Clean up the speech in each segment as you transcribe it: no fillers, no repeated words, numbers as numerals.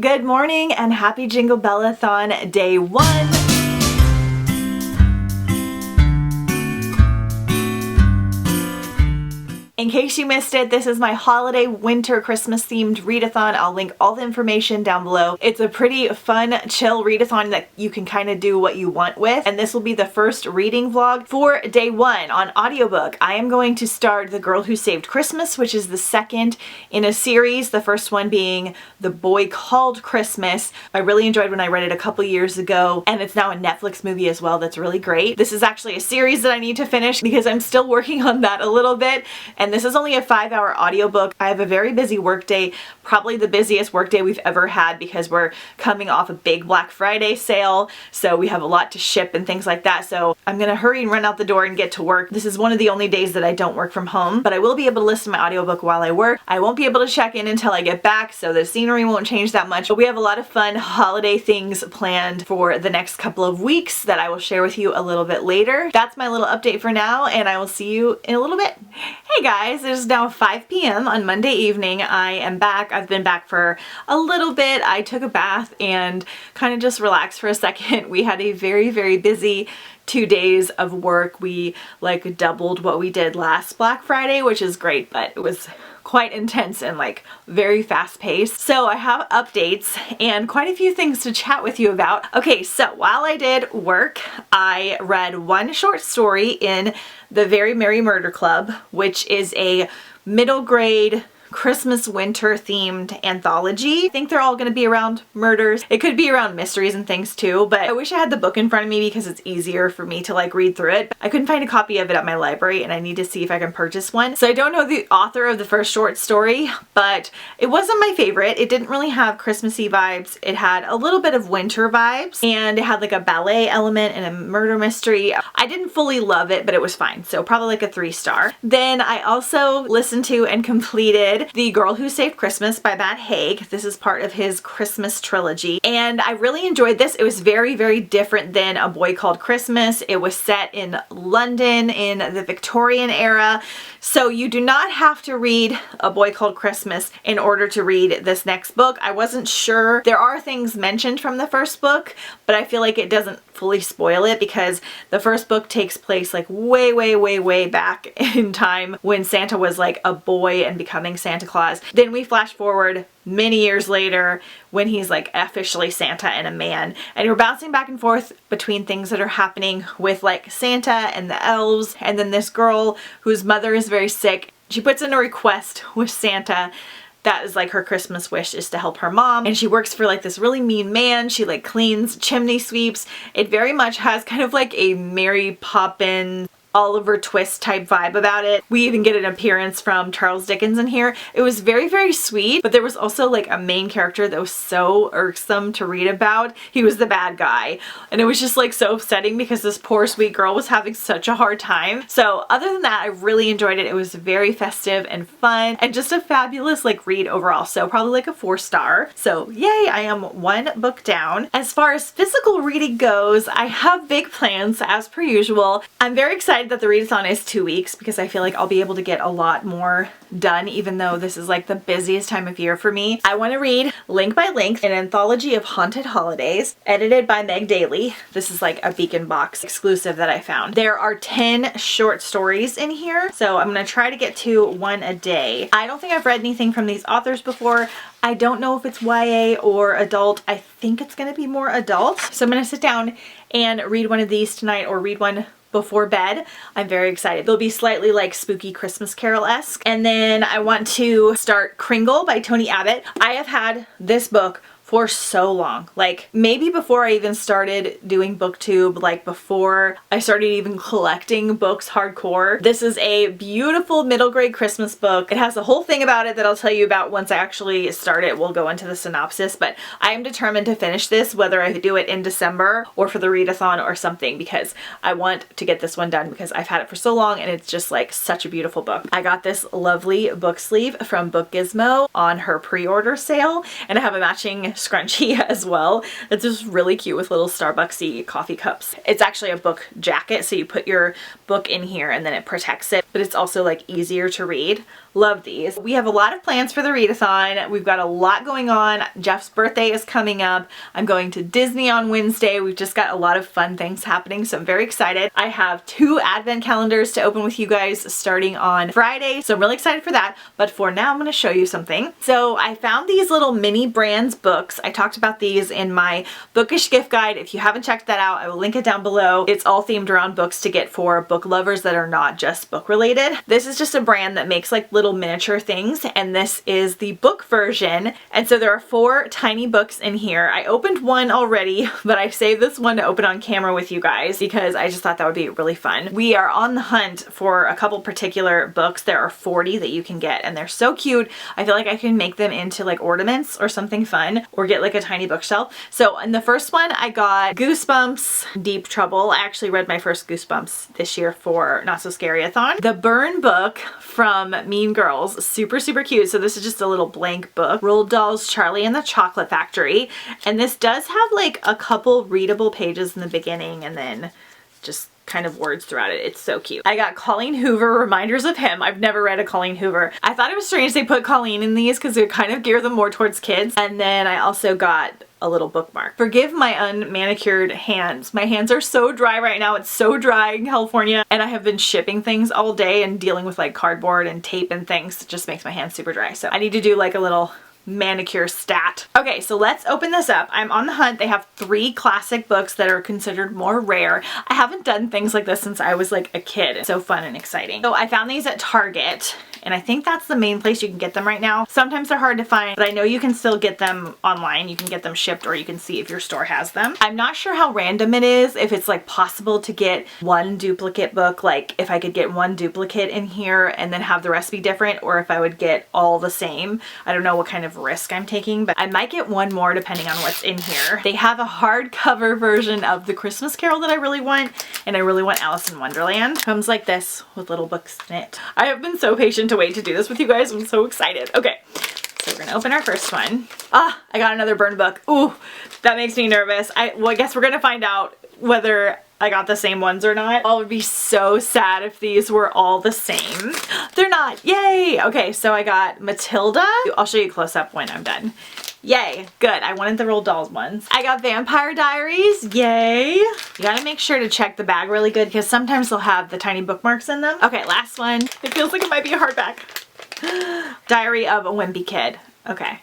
Good morning and happy Jingle-Bellathon day 1. In case you missed it, this is my holiday winter Christmas themed readathon. I'll link all the information down below. It's a pretty fun, chill readathon that you can kind of do what you want with. And this will be the first reading vlog for day 1 on audiobook. I am going to start The Girl Who Saved Christmas, which is the second in a series. The first one being The Boy Called Christmas. I really enjoyed when I read it a couple years ago, and it's now a Netflix movie as well that's really great. This is actually a series that I need to finish because I'm still working on that a little bit. And this is only a 5-hour audiobook. I have a very busy workday, probably the busiest workday we've ever had because we're coming off a big Black Friday sale. So we have a lot to ship and things like that. So I'm gonna hurry and run out the door and get to work. This is one of the only days that I don't work from home, but I will be able to listen to my audiobook while I work. I won't be able to check in until I get back, so the scenery won't change that much. But we have a lot of fun holiday things planned for the next couple of weeks that I will share with you a little bit later. That's my little update for now, and I will see you in a little bit. Hey guys, it is now 5 p.m. on Monday evening. I am back. I've been back for a little bit. I took a bath and kind of just relaxed for a second. We had a very busy 2 days of work. We like doubled what we did last Black Friday, which is great, but it was quite intense and like very fast paced. So I have updates and quite a few things to chat with you about. Okay, so while I did work, I read one short story in The Very Merry Murder Club, which is a middle grade Christmas winter themed anthology. I think they're all going to be around murders. It could be around mysteries and things too, but I wish I had the book in front of me because it's easier for me to like read through it. I couldn't find a copy of it at my library and I need to see if I can purchase one. So I don't know the author of the first short story, but it wasn't my favorite. It didn't really have Christmassy vibes. It had a little bit of winter vibes and it had like a ballet element and a murder mystery. I didn't fully love it, but it was fine. So probably like a 3-star. Then I also listened to and completed The Girl Who Saved Christmas by Matt Haig. This is part of his Christmas trilogy. And I really enjoyed this. It was very different than A Boy Called Christmas. It was set in London in the Victorian era. So you do not have to read A Boy Called Christmas in order to read this next book. I wasn't sure. There are things mentioned from the first book, but I feel like it doesn't fully spoil it because the first book takes place like way back in time when Santa was like a boy and becoming Santa Claus. Then we flash forward many years later when he's like officially Santa and a man, and you're bouncing back and forth between things that are happening with like Santa and the elves, and then this girl whose mother is very sick. She puts in a request with Santa. That is like her Christmas wish is to help her mom, and she works for like this really mean man. She like cleans chimney sweeps. It very much has kind of like a Mary Poppins, Oliver Twist type vibe about it. We even get an appearance from Charles Dickens in here. It was very sweet, but there was also like a main character that was so irksome to read about. He was the bad guy, and it was just like so upsetting because this poor sweet girl was having such a hard time. So other than that, I really enjoyed it. It was very festive and fun and just a fabulous like read overall. So probably like a 4-star. So yay, I am 1 book down. As far as physical reading goes, I have big plans as per usual. I'm very excited that the readathon is 2 weeks because I feel like I'll be able to get a lot more done even though this is like the busiest time of year for me. I want to read Link by Link, an anthology of haunted holidays, edited by Meg Daly. This is like a Beacon Box exclusive that I found. There are 10 short stories in here, so I'm going to try to get to 1 a day. I don't think I've read anything from these authors before. I don't know if it's YA or adult. I think it's going to be more adult. So I'm going to sit down and read one of these tonight or read one before bed. I'm very excited. They'll be slightly like spooky Christmas Carol-esque. And then I want to start Kringle by Tony Abbott. I have had this book for so long, like maybe before I even started doing booktube, like before I started even collecting books hardcore. This is a beautiful middle grade Christmas book. It has a whole thing about it that I'll tell you about once I actually start it. We'll go into the synopsis, but I am determined to finish this whether I do it in December or for the readathon or something, because I want to get this one done because I've had it for so long and it's just like such a beautiful book. I got this lovely book sleeve from Book Gizmo on her pre-order sale, and I have a matching scrunchie as well. It's just really cute with little Starbucksy coffee cups. It's actually a book jacket, so you put your book in here and then it protects it, but it's also like easier to read. Love these. We have a lot of plans for the readathon. We've got a lot going on. Jeff's birthday is coming up. I'm going to Disney on Wednesday. We've just got a lot of fun things happening, so I'm very excited. I have 2 advent calendars to open with you guys starting on Friday, so I'm really excited for that. But for now, I'm going to show you something. So I found these little mini brands books. I talked about these in my bookish gift guide. If you haven't checked that out, I will link it down below. It's all themed around books to get for book lovers that are not just book related. This is just a brand that makes like little miniature things, and this is the book version. And so there are 4 tiny books in here. I opened one already, but I saved this one to open on camera with you guys because I just thought that would be really fun. We are on the hunt for a couple particular books. There are 40 that you can get, and they're so cute. I feel like I can make them into like ornaments or something fun, or get like a tiny bookshelf. So in the first one, I got Goosebumps Deep Trouble. I actually read my first Goosebumps this year for Not So Scary-a-thon. The Burn book from Mean Girls, super cute. So this is just a little blank book. Roald Dahl's Charlie and the Chocolate Factory, and this does have like a couple readable pages in the beginning and then just kind of words throughout it. It's so cute. I got Colleen Hoover, Reminders of Him. I've never read a Colleen Hoover. I thought it was strange they put Colleen in these because they kind of gear them more towards kids. And then I also got a little bookmark. Forgive my unmanicured hands. My hands are so dry right now. It's so dry in California, and I have been shipping things all day and dealing with like cardboard and tape and things. It just makes my hands super dry. So I need to do like a little manicure stat. Okay, so let's open this up. I'm on the hunt. They have 3 classic books that are considered more rare. I haven't done things like this since I was like a kid. It's so fun and exciting. So I found these at Target, and I think that's the main place you can get them right now. Sometimes they're hard to find, but I know you can still get them online. You can get them shipped, or you can see if your store has them. I'm not sure how random it is, if it's like possible to get one duplicate book, like if I could get one duplicate in here and then have the rest be different, or if I would get all the same. I don't know what kind of risk I'm taking, but I might get one more depending on what's in here. They have a hardcover version of The Christmas Carol that I really want, and I really want Alice in Wonderland. Comes like this with little books in it. I have been so patient to wait to do this with you guys. I'm so excited. Okay, so we're gonna open our first one. I got another burn book. Ooh, that makes me nervous. Well, I guess we're gonna find out whether I got the same ones or not. I would be so sad if these were all the same. They're not. Yay! Okay, so I got Matilda. I'll show you close up when I'm done. Yay, good. I wanted the Roald Dahl ones. I got Vampire Diaries. Yay. You gotta make sure to check the bag really good because sometimes they'll have the tiny bookmarks in them. Okay, last one. It feels like it might be a hardback. Diary of a Wimpy Kid. Okay.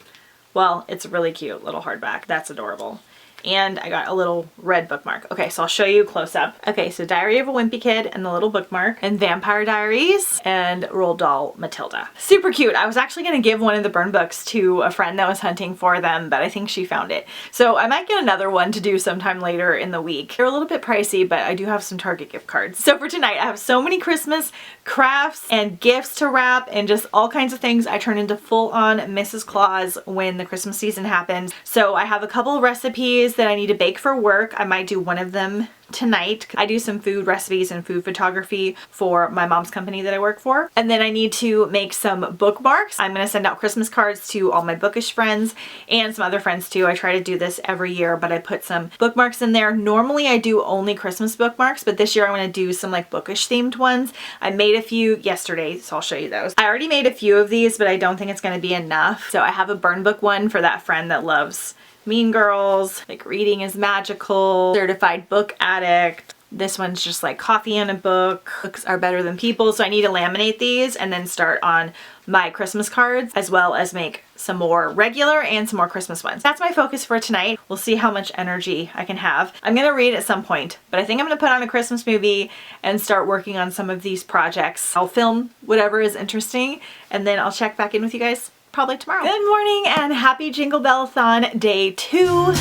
Well, it's a really cute little hardback. That's adorable. And I got a little red bookmark. Okay, so I'll show you close up. Okay, so Diary of a Wimpy Kid and the little bookmark, and Vampire Diaries and Roald Dahl Matilda. Super cute. I was actually gonna give one of the burn books to a friend that was hunting for them, but I think she found it. So I might get another one to do sometime later in the week. They're a little bit pricey, but I do have some Target gift cards. So for tonight, I have so many Christmas crafts and gifts to wrap and just all kinds of things. I turn into full-on Mrs. Claus when the Christmas season happens. So I have a couple of recipes that I need to bake for work. I might do one of them tonight. I do some food recipes and food photography for my mom's company that I work for. And then I need to make some bookmarks. I'm going to send out Christmas cards to all my bookish friends and some other friends too. I try to do this every year, but I put some bookmarks in there. Normally I do only Christmas bookmarks, but this year I want to do some like bookish themed ones. I made a few yesterday, so I'll show you those. I already made a few of these, but I don't think it's going to be enough. So I have a burn book one for that friend that loves Mean Girls, like Reading is Magical, Certified Book Addict. This one's just like coffee and a book. Books are better than people. So I need to laminate these and then start on my Christmas cards, as well as make some more regular and some more Christmas ones. That's my focus for tonight. We'll see how much energy I can have. I'm gonna read at some point, but I think I'm gonna put on a Christmas movie and start working on some of these projects. I'll film whatever is interesting, and then I'll check back in with you guys probably tomorrow. Good morning and happy Jingle Bellathon day 2.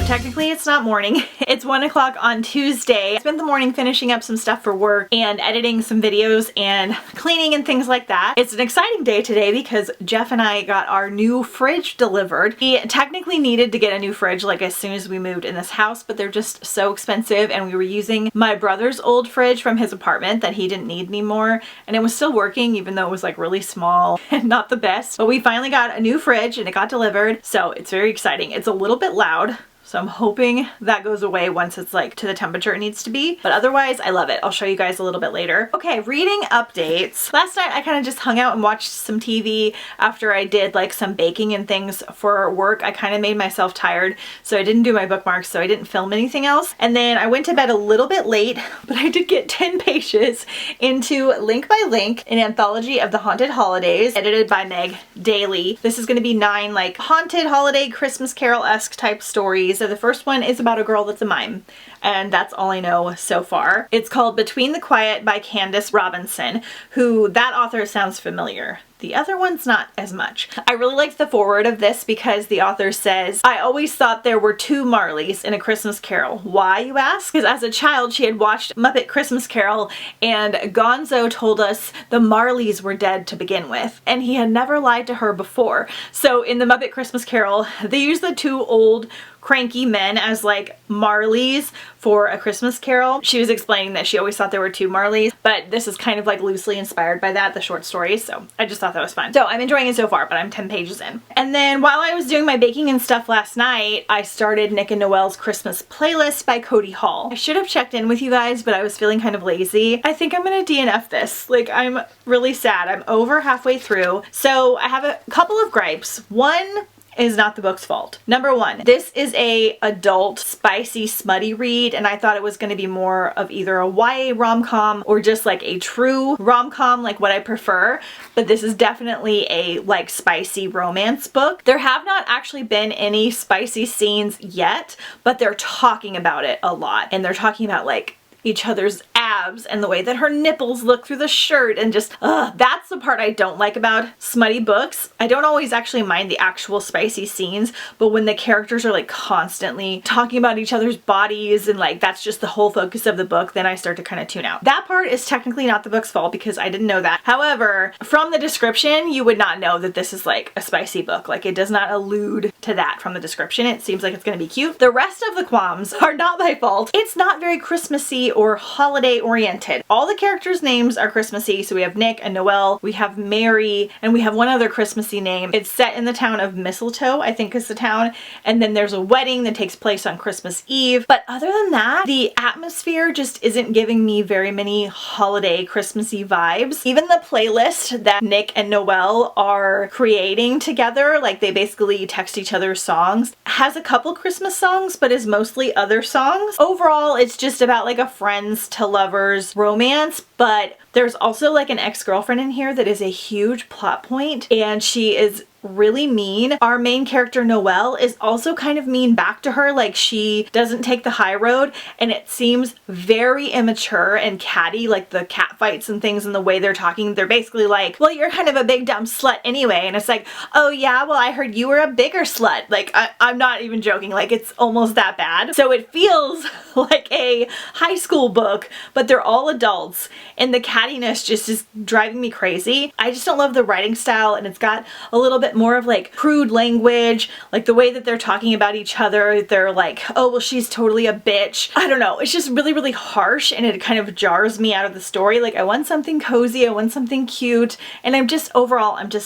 Technically it's not morning. It's 1 o'clock on Tuesday. I spent the morning finishing up some stuff for work and editing some videos and cleaning and things like that. It's an exciting day today because Jeff and I got our new fridge delivered. We technically needed to get a new fridge like as soon as we moved in this house, but they're just so expensive, and we were using my brother's old fridge from his apartment that he didn't need anymore, and it was still working even though it was like really small and not the best. But we finally got a new fridge and it got delivered, so it's very exciting. It's a little bit loud, so I'm hoping that goes away once it's like to the temperature it needs to be. But otherwise, I love it. I'll show you guys a little bit later. Okay, reading updates. Last night I kind of just hung out and watched some TV after I did like some baking and things for work. I kind of made myself tired, so I didn't do my bookmarks, so I didn't film anything else. And then I went to bed a little bit late, but I did get 10 pages into Link by Link, an anthology of the haunted holidays, edited by Meg Daly. This is going to be 9 like haunted holiday Christmas Carol-esque type stories. So the first one is about a girl that's a mime, and that's all I know so far. It's called Between the Quiet by Candace Robinson, who that author sounds familiar. The other one's not as much. I really liked the foreword of this because the author says, "I always thought there were 2 Marleys in A Christmas Carol." Why, you ask? Because as a child she had watched Muppet Christmas Carol and Gonzo told us the Marleys were dead to begin with, and he had never lied to her before. So in the Muppet Christmas Carol, they use the 2 old cranky men as like Marleys for A Christmas Carol. She was explaining that she always thought there were 2 Marleys, but this is kind of like loosely inspired by that, the short story, so I just thought that was fun. So I'm enjoying it so far, but I'm 10 pages in. And then while I was doing my baking and stuff last night, I started Nick and Noelle's Christmas Playlist by Cody Hall. I should have checked in with you guys, but I was feeling kind of lazy. I think I'm gonna DNF this. Like, I'm really sad. I'm over halfway through. So I have a couple of gripes. One is not the book's fault. Number 1, this is a adult, spicy, smutty read, and I thought it was going to be more of either a YA rom-com or just like a true rom-com, like what I prefer, but this is definitely a like spicy romance book. There have not actually been any spicy scenes yet, but they're talking about it a lot, and they're talking about like each other's abs and the way that her nipples look through the shirt, and just that's the part I don't like about smutty books. I don't always actually mind the actual spicy scenes, but when the characters are like constantly talking about each other's bodies and like that's just the whole focus of the book, then I start to kind of tune out. That part is technically not the book's fault because I didn't know that. However, from the description you would not know that this is like a spicy book. Like, it does not allude to that from the description. It seems like it's going to be cute. The rest of the qualms are not my fault. It's not very Christmassy or holiday oriented. All the characters' names are Christmassy, so we have Nick and Noelle, we have Mary, and we have one other Christmassy name. It's set in the town of Mistletoe, I think is the town, and then there's a wedding that takes place on Christmas Eve. But other than that, the atmosphere just isn't giving me very many holiday Christmassy vibes. Even the playlist that Nick and Noelle are creating together, like they basically text each other songs, has a couple Christmas songs, but is mostly other songs. Overall, it's just about like a friends to lovers romance, but there's also like an ex-girlfriend in here that is a huge plot point, and she is really mean. Our main character Noelle is also kind of mean back to her. Like, she doesn't take the high road, and it seems very immature and catty, like the cat fights and things and the way they're talking. They're basically like, well, you're kind of a big dumb slut anyway, and it's like, oh yeah, well I heard you were a bigger slut. Like, I'm not even joking, like it's almost that bad. So it feels like a high school book, but they're all adults, and the cattiness just is driving me crazy. I just don't love the writing style, and it's got a little bit more of like crude language, like the way that they're talking about each other. They're like, oh well, she's totally a bitch. I don't know, it's just really, really harsh, and it kind of jars me out of the story. Like, I want something cozy, I want something cute, and I'm just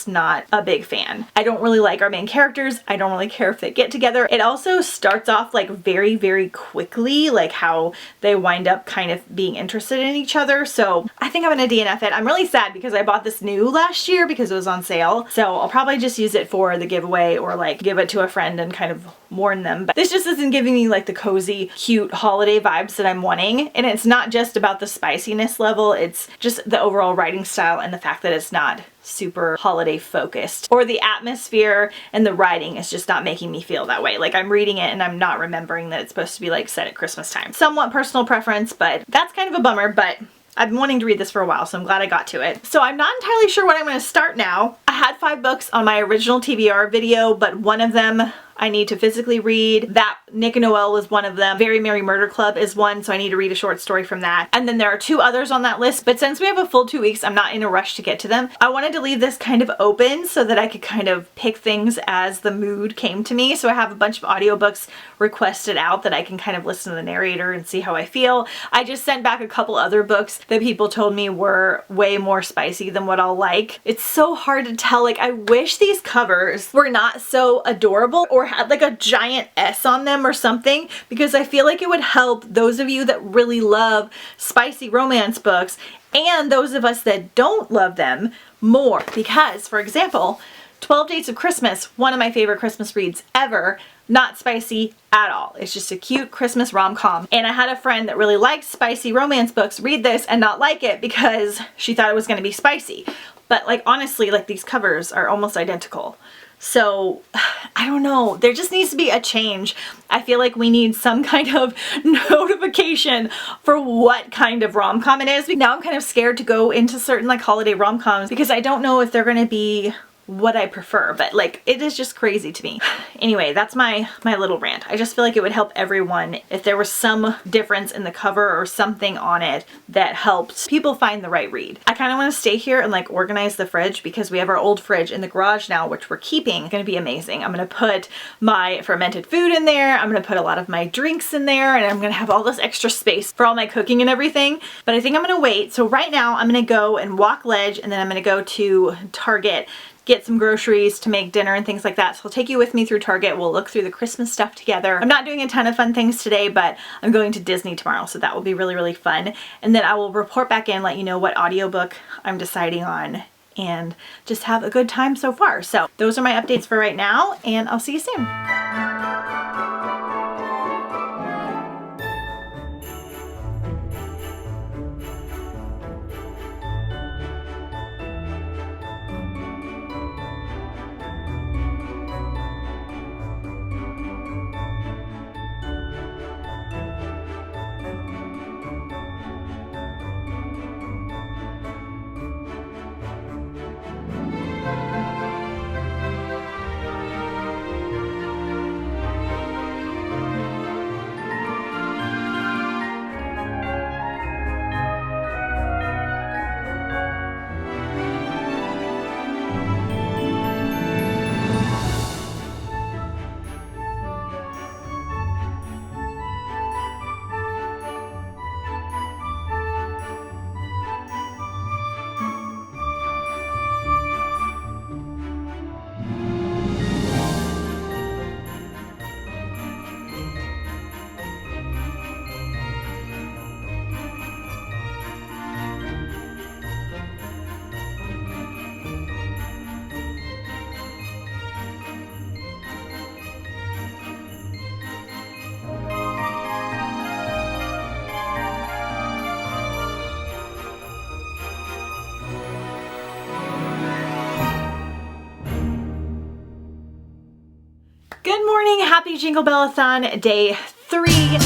not a big fan. I don't really like our main characters. I don't really care if they get together. It also starts off like very, very quickly, like how they wind up kind of being interested in each other. So I think I'm gonna DNF it. I'm really sad because I bought this new last year because it was on sale, so I'll probably just use it for the giveaway or like give it to a friend and kind of warn them. But this just isn't giving me like the cozy, cute holiday vibes that I'm wanting. And it's not just about the spiciness level, it's just the overall writing style and the fact that it's not super holiday focused, or the atmosphere and the writing is just not making me feel that way. Like, I'm reading it and I'm not remembering that it's supposed to be like set at Christmas time. Somewhat personal preference, but that's kind of a bummer. But I've been wanting to read this for a while, so I'm glad I got to it. So I'm not entirely sure what I'm going to start now. I had 5 books on my original TBR video, but one of them I need to physically read. That Nick and Noel was one of them. Very Merry Murder Club is one, so I need to read a short story from that. And then there are 2 others on that list, but since we have a full 2 weeks, I'm not in a rush to get to them. I wanted to leave this kind of open so that I could kind of pick things as the mood came to me. So I have a bunch of audiobooks requested out that I can kind of listen to the narrator and see how I feel. I just sent back a couple other books that people told me were way more spicy than what I'll like. It's so hard to tell. Like, I wish these covers were not so adorable or had like a giant S on them or something, because I feel like it would help those of you that really love spicy romance books and those of us that don't love them more. Because, for example, 12 Dates of Christmas, one of my favorite Christmas reads ever, not spicy at all. It's just a cute Christmas rom-com. And I had a friend that really liked spicy romance books read this and not like it because she thought it was going to be spicy. But like, honestly, like, these covers are almost identical. So, I don't know. There just needs to be a change. I feel like we need some kind of notification for what kind of rom-com it is. Now I'm kind of scared to go into certain like holiday rom-coms because I don't know if they're going to be what I prefer, but like, it is just crazy to me. Anyway, that's my little rant. I just feel like it would help everyone if there was some difference in the cover or something on it that helped people find the right read. I kind of want to stay here and like organize the fridge because we have our old fridge in the garage now, which we're keeping. It's going to be amazing. I'm going to put my fermented food in there. I'm going to put a lot of my drinks in there, and I'm going to have all this extra space for all my cooking and everything. But I think I'm going to wait. So right now I'm going to go and walk Ledge, and then I'm going to go to Target, get some groceries to make dinner and things like that. So I'll take you with me through Target. We'll look through the Christmas stuff together. I'm not doing a ton of fun things today, but I'm going to Disney tomorrow, so that will be really, really fun. And then I will report back in, let you know what audiobook I'm deciding on, and just have a good time so far. So those are my updates for right now, and I'll see you soon. Good morning, happy Jingle Bellathon, day 3.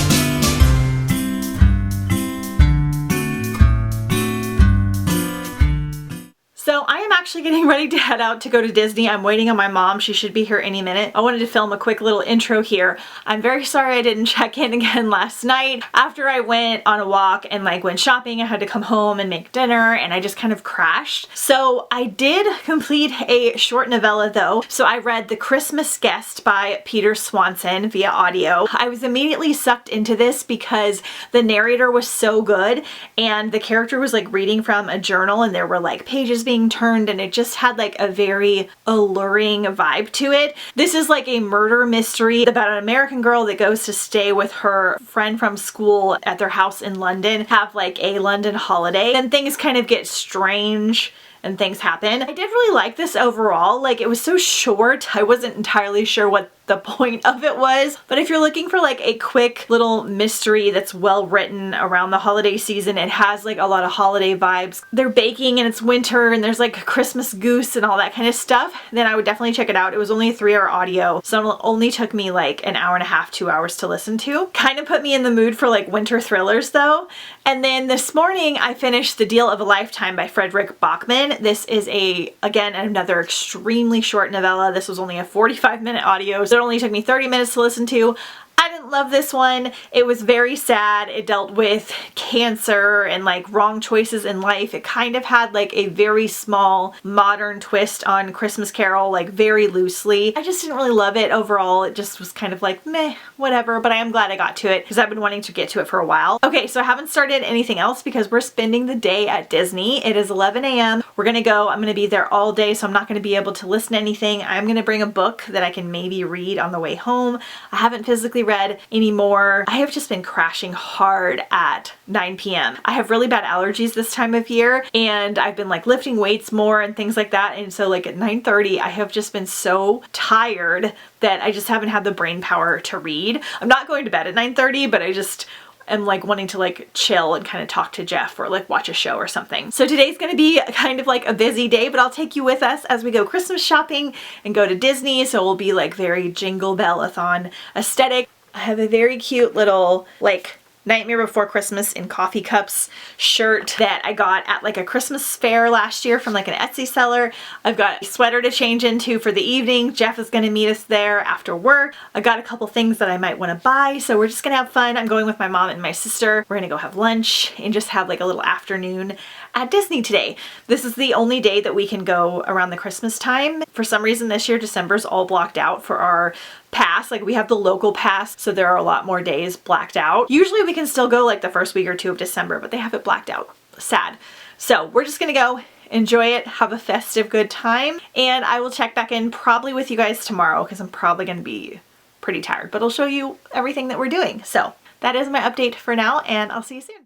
So I am actually getting ready to head out to go to Disney. I'm waiting on my mom. She should be here any minute. I wanted to film a quick little intro here. I'm very sorry I didn't check in again last night. After I went on a walk and like went shopping, I had to come home and make dinner, and I just kind of crashed. So I did complete a short novella though. So I read The Christmas Guest by Peter Swanson via audio. I was immediately sucked into this because the narrator was so good, and the character was like reading from a journal, and there were like pages being turned, and it just had like a very alluring vibe to it. This is like a murder mystery about an American girl that goes to stay with her friend from school at their house in London, have like a London holiday, and things kind of get strange and things happen. I did really like this overall. Like, it was so short, I wasn't entirely sure what the point of it was. But if you're looking for like a quick little mystery that's well written around the holiday season, it has like a lot of holiday vibes. They're baking and it's winter and there's like a Christmas goose and all that kind of stuff, then I would definitely check it out. It was only a 3-hour audio, so it only took me like an hour and a half, 2 hours to listen to. Kind of put me in the mood for like winter thrillers though. And then this morning I finished The Deal of a Lifetime by Frederick Bachman. This is again, another extremely short novella. This was only a 45-minute audio, so it only took me 30 minutes to listen to. I didn't love this one. It was very sad. It dealt with cancer and like wrong choices in life. It kind of had like a very small modern twist on Christmas Carol, like very loosely. I just didn't really love it overall. It just was kind of like meh, whatever, but I am glad I got to it because I've been wanting to get to it for a while. Okay, so I haven't started anything else because we're spending the day at Disney. It is 11 a.m. We're gonna go. I'm gonna be there all day, so I'm not gonna be able to listen to anything. I'm gonna bring a book that I can maybe read on the way home. I haven't physically read anymore. I have just been crashing hard at 9 p.m. I have really bad allergies this time of year, and I've been like lifting weights more and things like that, and so like at 9:30 I have just been so tired that I just haven't had the brain power to read. I'm not going to bed at 9:30, but I just am like wanting to like chill and kind of talk to Jeff or like watch a show or something. So today's gonna be kind of like a busy day, but I'll take you with us as we go Christmas shopping and go to Disney. So we'll be like very Jingle Bellathon aesthetic. I have a very cute little like Nightmare Before Christmas in coffee cups shirt that I got at like a Christmas fair last year from like an Etsy seller. I've got a sweater to change into for the evening. Jeff is gonna meet us there after work. I got a couple things that I might want to buy, so we're just gonna have fun. I'm going with my mom and my sister. We're gonna go have lunch and just have like a little afternoon at Disney today. This is the only day that we can go around the Christmas time. For some reason this year, December's all blocked out for our pass. Like we have the local pass, so there are a lot more days blacked out. Usually we can still go like the first week or two of December, but they have it blacked out. Sad. So we're just gonna go enjoy it, have a festive good time, and I will check back in probably with you guys tomorrow because I'm probably gonna be pretty tired, but I'll show you everything that we're doing. So that is my update for now, and I'll see you soon.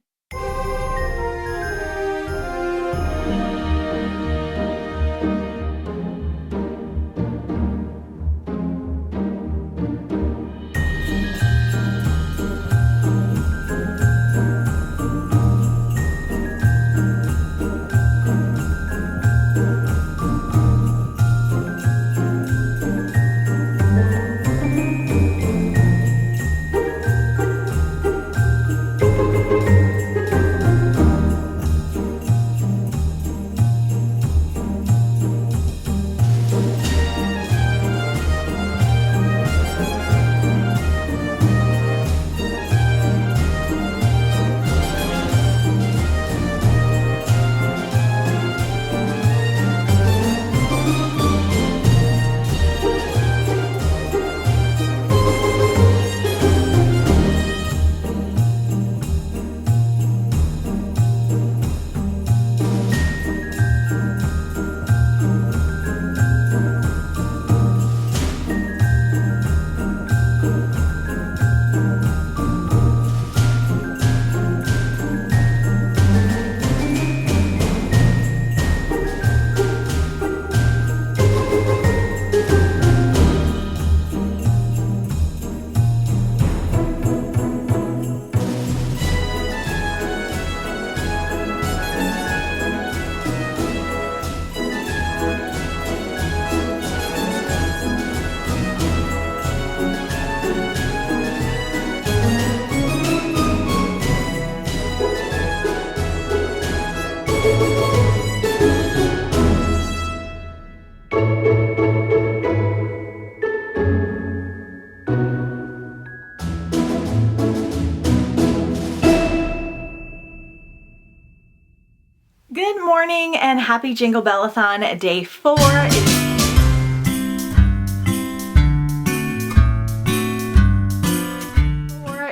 Good morning and happy Jingle Bellathon day 4.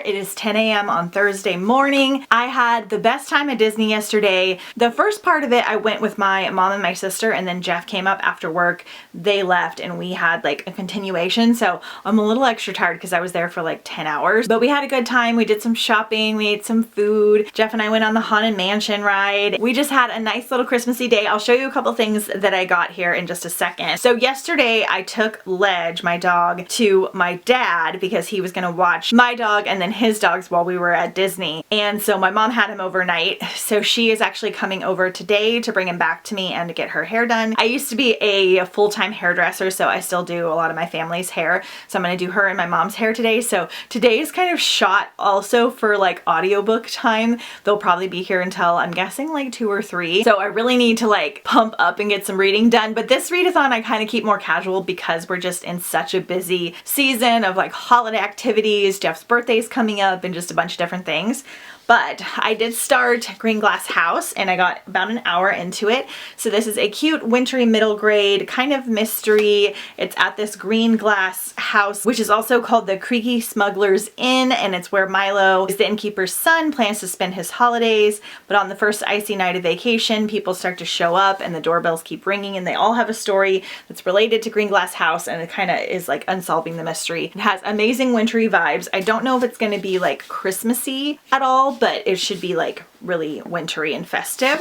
It is 10 a.m. on Thursday morning. I had the best time at Disney yesterday. The first part of it, I went with my mom and my sister, and then Jeff came up after work. They left and we had like a continuation. So I'm a little extra tired because I was there for like 10 hours, but we had a good time. We did some shopping, we ate some food. Jeff and I went on the Haunted Mansion ride. We just had a nice little Christmassy day. I'll show you a couple things that I got here in just a second. So yesterday I took Ledge, my dog, to my dad because he was gonna watch my dog and then his dog dogs while we were at Disney. And so my mom had him overnight. So she is actually coming over today to bring him back to me and to get her hair done. I used to be a full-time hairdresser, so I still do a lot of my family's hair. So I'm gonna do her and my mom's hair today. So today is kind of shot also for like audiobook time. They'll probably be here until I'm guessing like 2 or 3. So I really need to like pump up and get some reading done. But this readathon I kind of keep more casual because we're just in such a busy season of like holiday activities. Jeff's birthday's coming up and just a bunch of different things. But I did start Green Glass House and I got about an hour into it. So this is a cute wintry middle grade kind of mystery. It's at this green glass house, which is also called the Creaky Smuggler's Inn, and it's where Milo, is the innkeeper's son, plans to spend his holidays. But on the first icy night of vacation, people start to show up and the doorbells keep ringing, and they all have a story that's related to Green Glass House, and it kind of is like unsolving the mystery. It has amazing wintry vibes. I don't know if it's going to be like Christmassy at all, but it should be like really wintry and festive.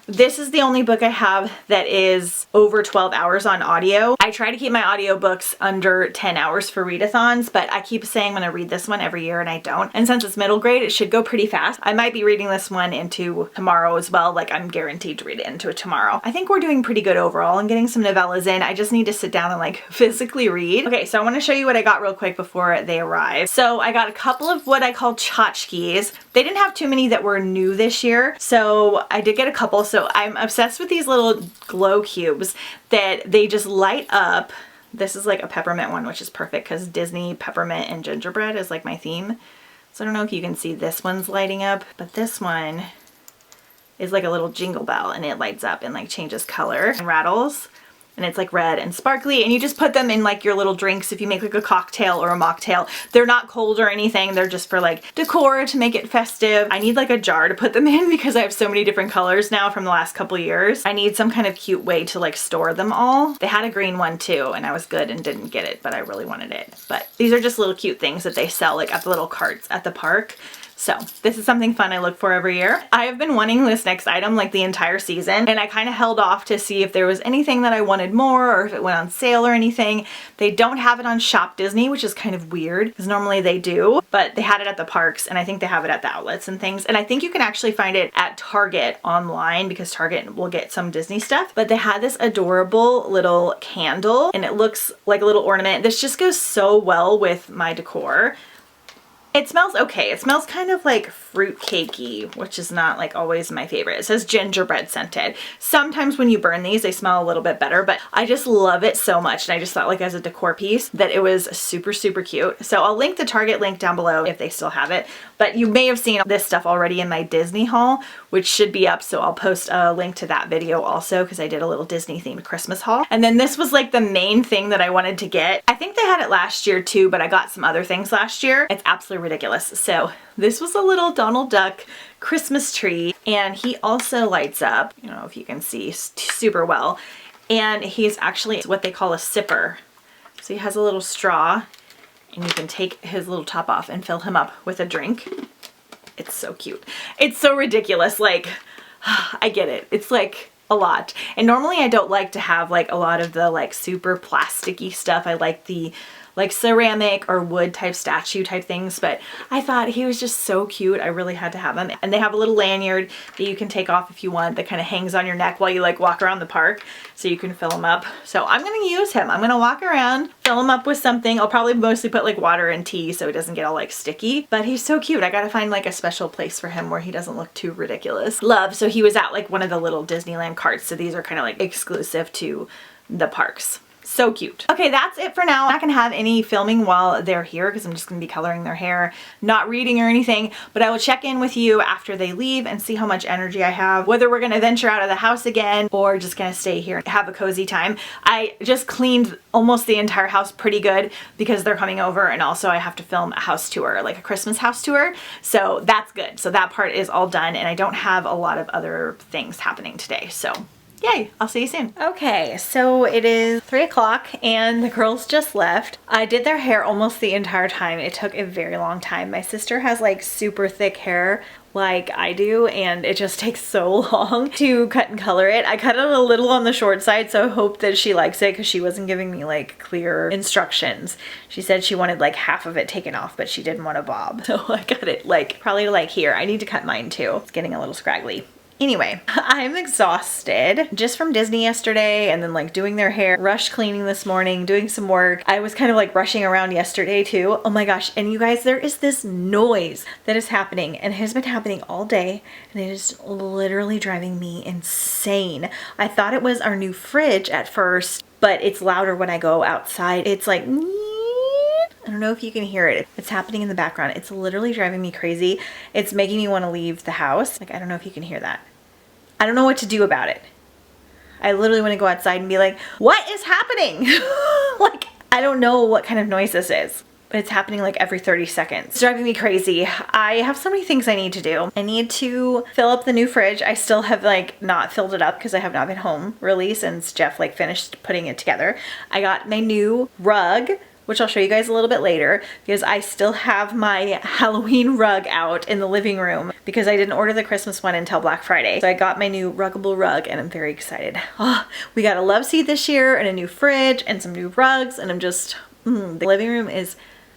This is the only book I have that is over 12 hours on audio. I try to keep my audiobooks under 10 hours for readathons, but I keep saying I'm gonna read this one every year and I don't. And since it's middle grade, it should go pretty fast. I might be reading this one into tomorrow as well. Like I'm guaranteed to read it into it tomorrow. I think we're doing pretty good overall and getting some novellas in. I just need to sit down and like physically read. Okay, so I wanna show you what I got real quick before they arrive. So I got a couple of what I call tchotchkes. They didn't have too many that were new this year, so I did get a couple. So I'm obsessed with these little glow cubes that they just light up. This is like a peppermint one, which is perfect because Disney peppermint and gingerbread is like my theme. So I don't know if you can see this one's lighting up, but this one is like a little jingle bell and it lights up and like changes color and rattles. And it's like red and sparkly, and you just put them in like your little drinks if you make like a cocktail or a mocktail. They're not cold or anything, they're just for like decor to make it festive. I need like a jar to put them in because I have so many different colors now from the last couple years. I need some kind of cute way to like store them all. They had a green one too and I was good and didn't get it, but I really wanted it. But these are just little cute things that they sell like at the little carts at the park. So this is something fun I look for every year. I have been wanting this next item like the entire season, and I kind of held off to see if there was anything that I wanted more or if it went on sale or anything. They don't have it on Shop Disney, which is kind of weird because normally they do, but they had it at the parks and I think they have it at the outlets and things. And I think you can actually find it at Target online because Target will get some Disney stuff. But they had this adorable little candle and it looks like a little ornament. This just goes so well with my decor. It smells okay. It smells kind of like fruit cakey, which is not like always my favorite. It says gingerbread scented. Sometimes when you burn these, they smell a little bit better, but I just love it so much. And I just thought like as a decor piece that it was super, super cute. So I'll link the Target link down below if they still have it, but you may have seen this stuff already in my Disney haul, which should be up. So I'll post a link to that video also because I did a little Disney themed Christmas haul. And then this was like the main thing that I wanted to get. I think they had it last year too, but I got some other things last year. It's absolutely ridiculous. So this was a little Donald Duck Christmas tree, and he also lights up, I don't know if you can see super well, and he's actually what they call a sipper. So he has a little straw and you can take his little top off and fill him up with a drink. It's so cute. It's so ridiculous. Like, I get it. It's like a lot. And normally I don't like to have like a lot of the like super plasticky stuff. I like the like ceramic or wood type statue type things, but I thought he was just so cute. I really had to have him. And they have a little lanyard that you can take off if you want that kind of hangs on your neck while you like walk around the park, so you can fill him up. So I'm gonna use him. I'm gonna walk around, fill him up with something. I'll probably mostly put like water and tea so it doesn't get all like sticky, but he's so cute. I gotta find like a special place for him where he doesn't look too ridiculous. Love. So he was at like one of the little Disneyland carts, so these are kind of like exclusive to the parks. So cute. Okay, that's it for now. I'm not gonna have any filming while they're here because I'm just gonna be coloring their hair, not reading or anything, but I will check in with you after they leave and see how much energy I have, whether we're gonna venture out of the house again or just gonna stay here and have a cozy time. I just cleaned almost the entire house pretty good because they're coming over, and also I have to film a house tour, like a Christmas house tour, so that's good. So that part is all done, and I don't have a lot of other things happening today, so yay, I'll see you soon. Okay, so it is 3 o'clock and the girls just left. I did their hair almost the entire time. It took a very long time. My sister has like super thick hair, like I do, and it just takes so long to cut and color it. I cut it a little on the short side, so I hope that she likes it because she wasn't giving me like clear instructions. She said she wanted like half of it taken off, but she didn't want a bob. So I cut it like probably like here. I need to cut mine too. It's getting a little scraggly. Anyway, I'm exhausted just from Disney yesterday and then like doing their hair, rush cleaning this morning, doing some work. I was kind of like rushing around yesterday too. Oh my gosh. And you guys, there is this noise that is happening and has been happening all day, and it is literally driving me insane. I thought it was our new fridge at first, but it's louder when I go outside. It's like, I don't know if you can hear it. It's happening in the background. It's literally driving me crazy. It's making me want to leave the house. Like, I don't know if you can hear that. I don't know what to do about it. I literally want to go outside and be like, what is happening? Like, I don't know what kind of noise this is, but it's happening like every 30 seconds. It's driving me crazy. I have so many things I need to do. I need to fill up the new fridge. I still have like not filled it up because I have not been home really since Jeff like finished putting it together. I got my new rug, which I'll show you guys a little bit later, because I still have my Halloween rug out in the living room because I didn't order the Christmas one until Black Friday. So I got my new ruggable rug and I'm very excited. Oh, we got a love seat this year and a new fridge and some new rugs, and I'm just, the living room is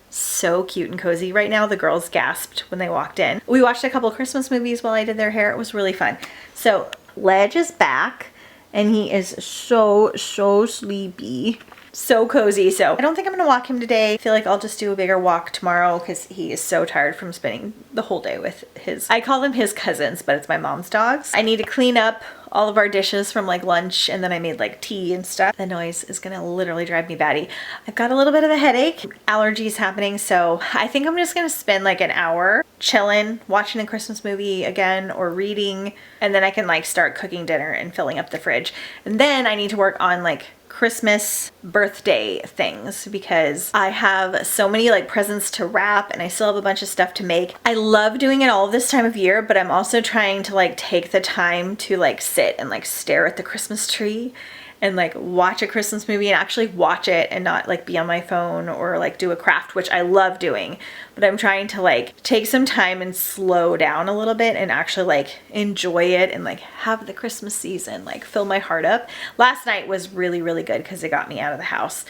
so cute and cozy right now. The girls gasped when they walked in. We watched a couple Christmas movies while I did their hair. It was really fun. So Ledge is back and he is so sleepy. So cozy. So I don't think I'm gonna walk him today. I feel like I'll just do a bigger walk tomorrow because he is so tired from spending the whole day with his, I call them his cousins, but it's my mom's dogs. I need to clean up all of our dishes from like lunch, and then I made like tea and stuff. The noise is gonna literally drive me batty. I've got a little bit of a headache, allergies happening, so I think I'm just gonna spend like an hour chilling, watching a Christmas movie again or reading, and then I can like start cooking dinner and filling up the fridge. And then I need to work on like Christmas birthday things because I have so many like presents to wrap and I still have a bunch of stuff to make. I love doing it all this time of year, but I'm also trying to like take the time to like sit and like stare at the Christmas tree and like watch a Christmas movie and actually watch it and not like be on my phone or like do a craft, which I love doing. But I'm trying to like take some time and slow down a little bit and actually like enjoy it and like have the Christmas season like fill my heart up. Last night was really good because it got me out of the house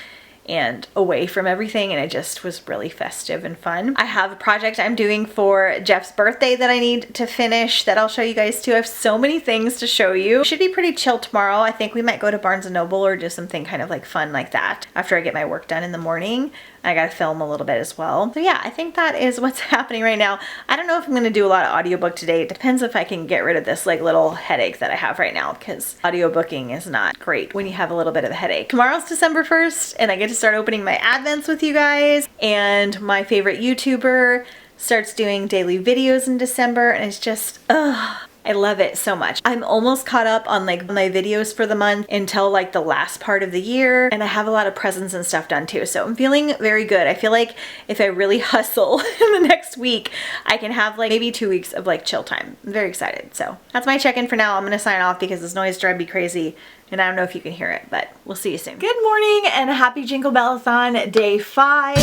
and away from everything, and it just was really festive and fun. I have a project I'm doing for Jeff's birthday that I need to finish that I'll show you guys too. I have so many things to show you. It should be pretty chill tomorrow. I think we might go to Barnes & Noble or do something kind of like fun like that after I get my work done in the morning. I gotta film a little bit as well. So yeah, I think that is what's happening right now. I don't know if I'm gonna do a lot of audiobook today. It depends if I can get rid of this like little headache that I have right now, because audiobooking is not great when you have a little bit of a headache. Tomorrow's December 1st and I get to start opening my Advents with you guys, and my favorite YouTuber starts doing daily videos in December, and it's just, I love it so much. I'm almost caught up on like my videos for the month until like the last part of the year, and I have a lot of presents and stuff done too, so I'm feeling very good. I feel like if I really hustle in the next week, I can have like maybe 2 weeks of like chill time. I'm very excited. So that's my check-in for now. I'm gonna sign off because this noise drives me crazy and I don't know if you can hear it, but we'll see you soon. Good morning and happy Jingle Bellathon day 5.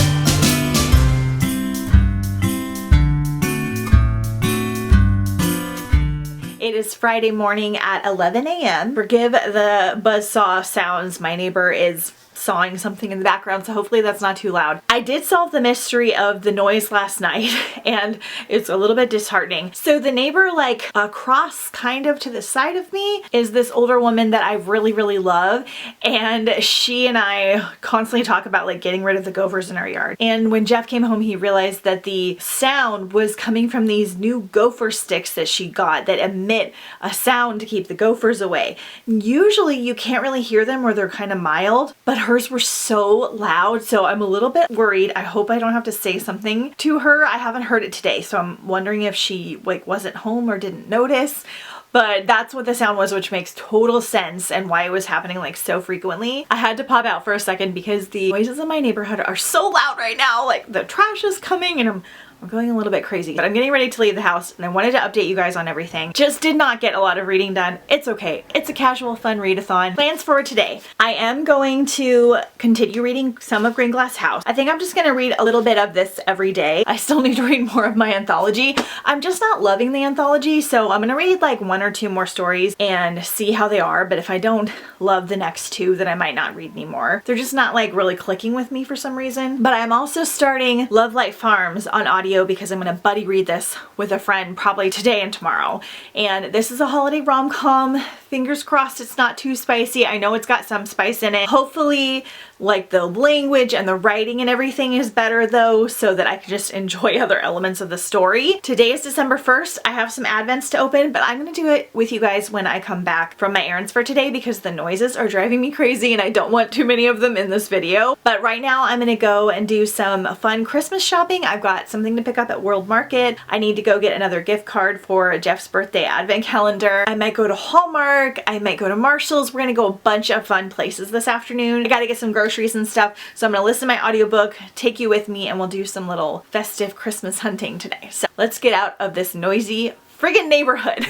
It is Friday morning at 11 a.m. Forgive the buzzsaw sounds. My neighbor is sawing something in the background, so hopefully that's not too loud. I did solve the mystery of the noise last night and it's a little bit disheartening. So the neighbor like across kind of to the side of me is this older woman that I really love, and she and I constantly talk about like getting rid of the gophers in our yard. And when Jeff came home, he realized that the sound was coming from these new gopher sticks that she got that emit a sound to keep the gophers away. Usually you can't really hear them or they're kind of mild, but hers were so loud, so I'm a little bit worried. I hope I don't have to say something to her. I haven't heard it today, so I'm wondering if she like wasn't home or didn't notice. But that's what the sound was, which makes total sense and why it was happening like so frequently. I had to pop out for a second because the noises in my neighborhood are so loud right now. Like the trash is coming and I'm I'm going a little bit crazy, but I'm getting ready to leave the house and I wanted to update you guys on everything. Just did not get a lot of reading done. It's okay. It's a casual, fun readathon. Plans for today. I am going to continue reading some of Green Glass House. I think I'm just gonna read a little bit of this every day. I still need to read more of my anthology. I'm just not loving the anthology, so I'm gonna read like 1 or 2 more stories and see how they are, but if I don't love the next 2, then I might not read anymore. They're just not like really clicking with me for some reason. But I'm also starting Love Light Farms on audio because I'm gonna buddy read this with a friend probably today and tomorrow. And this is a holiday rom-com. Fingers crossed it's not too spicy. I know it's got some spice in it. Hopefully like the language and the writing and everything is better though, so that I can just enjoy other elements of the story. Today is December 1st. I have some advents to open, but I'm gonna do it with you guys when I come back from my errands for today because the noises are driving me crazy and I don't want too many of them in this video. But right now I'm gonna go and do some fun Christmas shopping. I've got something to pick up at World Market. I need to go get another gift card for Jeff's birthday advent calendar. I might go to Hallmark. I might go to Marshall's. We're gonna go a bunch of fun places this afternoon. I gotta get some groceries and stuff, so I'm gonna listen to my audiobook, take you with me, and we'll do some little festive Christmas hunting today. So let's get out of this noisy friggin' neighborhood.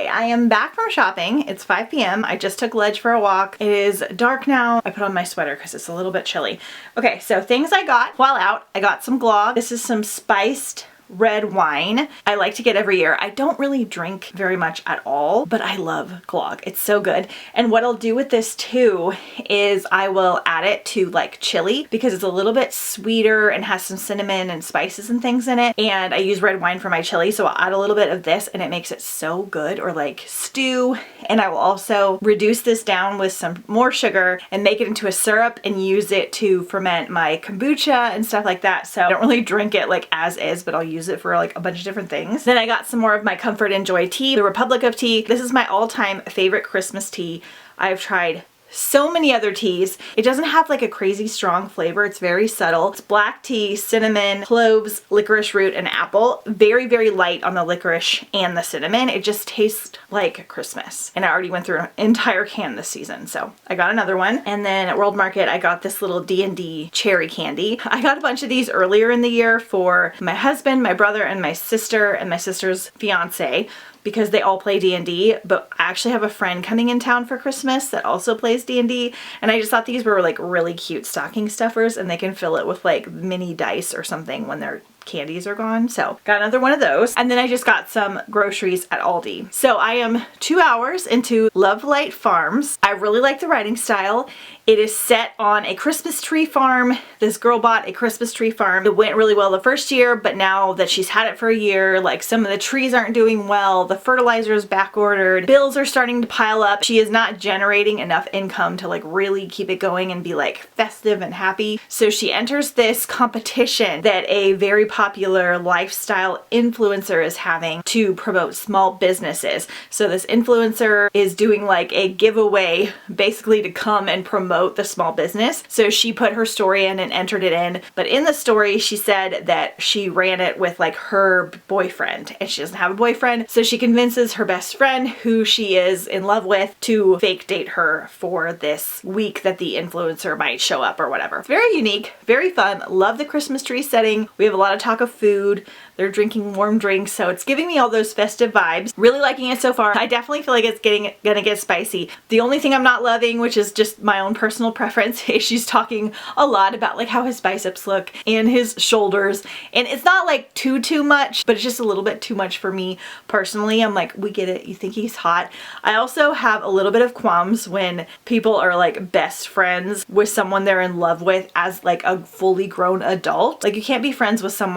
I am back from shopping. It's 5 p.m. I just took Ledge for a walk. It is dark now. I put on my sweater because it's a little bit chilly. Okay, so things I got while out. I got some glog. This is some spiced red wine. I like to get every year. I don't really drink very much at all, but I love glog. It's so good. And what I'll do with this too is I will add it to like chili because it's a little bit sweeter and has some cinnamon and spices and things in it. And I use red wine for my chili, so I'll add a little bit of this and it makes it so good, or like stew. And I will also reduce this down with some more sugar and make it into a syrup and use it to ferment my kombucha and stuff like that. So I don't really drink it like as is, but I'll use it for like a bunch of different things. Then I got some more of my Comfort and Joy tea, the Republic of Tea. This is my all-time favorite Christmas tea. I've tried so many other teas. It doesn't have like a crazy strong flavor. It's very subtle. It's black tea, cinnamon, cloves, licorice root, and apple. Very, very light on the licorice and the cinnamon. It just tastes like Christmas. And I already went through an entire can this season, so I got another one. And then at World Market, I got this little D&D cherry candy. I got a bunch of these earlier in the year for my husband, my brother, and my sister's fiance, because they all play D&D, but I actually have a friend coming in town for Christmas that also plays D&D, and I just thought these were like really cute stocking stuffers, and they can fill it with like mini dice or something when their candies are gone. So got another one of those. And then I just got some groceries at Aldi. So I am 2 hours into Love Light Farms. I really like the writing style. It is set on a Christmas tree farm. This girl bought a Christmas tree farm. It went really well the first year, but now that she's had it for a year, like some of the trees aren't doing well, the fertilizer is back ordered, bills are starting to pile up. She is not generating enough income to like really keep it going and be like festive and happy. So she enters this competition that a very popular lifestyle influencer is having to promote small businesses. So this influencer is doing like a giveaway basically to come and promote the small business. So she put her story in and entered it in. But in the story, she said that she ran it with like her boyfriend and she doesn't have a boyfriend. So she convinces her best friend, who she is in love with, to fake date her for this week that the influencer might show up or whatever. It's very unique, very fun. Love the Christmas tree setting. We have a lot of talk of food. They're drinking warm drinks, so it's giving me all those festive vibes. Really liking it so far. I definitely feel like it's gonna get spicy. The only thing I'm not loving, which is just my own personal preference, is she's talking a lot about like how his biceps look and his shoulders. And it's not like too much, but it's just a little bit too much for me personally. I'm like, we get it. You think he's hot. I also have a little bit of qualms when people are like best friends with someone they're in love with as like a fully grown adult. Like you can't be friends with someone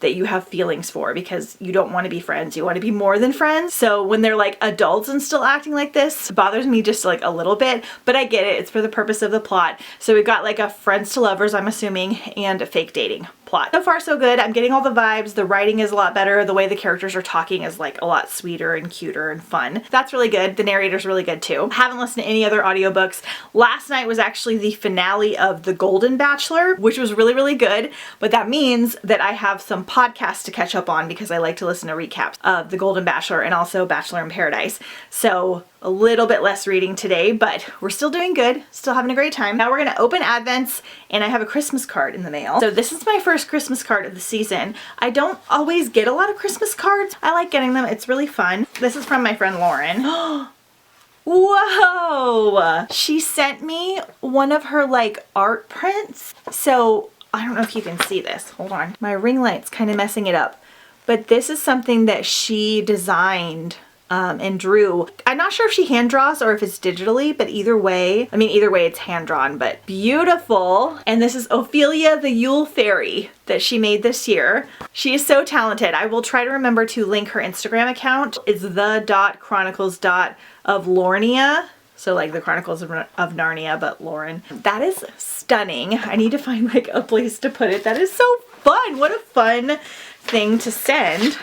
that you have feelings for because you don't want to be friends. You want to be more than friends. So when they're like adults and still acting like this, it bothers me just like a little bit, but I get it. It's for the purpose of the plot. So we've got like a friends to lovers, I'm assuming, and a fake dating plot. So far so good. I'm getting all the vibes. The writing is a lot better. The way the characters are talking is like a lot sweeter and cuter and fun. That's really good. The narrator's really good too. Haven't listened to any other audiobooks. Last night was actually the finale of The Golden Bachelor, which was really good, but that means that I have some podcasts to catch up on because I like to listen to recaps of The Golden Bachelor and also Bachelor in Paradise. So a little bit less reading today, but we're still doing good, still having a great time. Now we're gonna open Advents, and I have a Christmas card in the mail. So this is my first Christmas card of the season. I don't always get a lot of Christmas cards. I like getting them, it's really fun. This is from my friend Lauren. Whoa! She sent me one of her like art prints. So I don't know if you can see this, hold on. My ring light's kind of messing it up, but this is something that she designed and drew. I'm not sure if she hand draws or if it's digitally, but either way, it's hand drawn, but beautiful. And this is Ophelia the Yule Fairy that she made this year. She is so talented. I will try to remember to link her Instagram account. It's the.chronicles.of Lornia. So like the Chronicles of Narnia, but Lauren. That is stunning. I need to find like a place to put it. That is so fun. What a fun thing to send.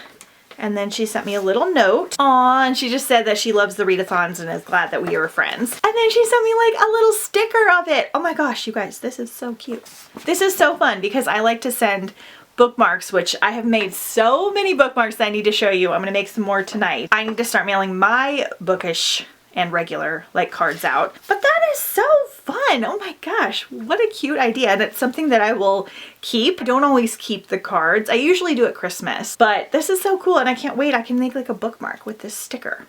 And then she sent me a little note. Aw, and she just said that she loves the readathons and is glad that we are friends. And then she sent me like a little sticker of it. Oh my gosh, you guys, this is so cute. This is so fun because I like to send bookmarks, which I have made so many bookmarks that I need to show you. I'm gonna make some more tonight. I need to start mailing my bookish and regular like cards out. But that is so fun. Oh my gosh, what a cute idea. And it's something that I will keep. I don't always keep the cards. I usually do at Christmas, but this is so cool and I can't wait. I can make like a bookmark with this sticker.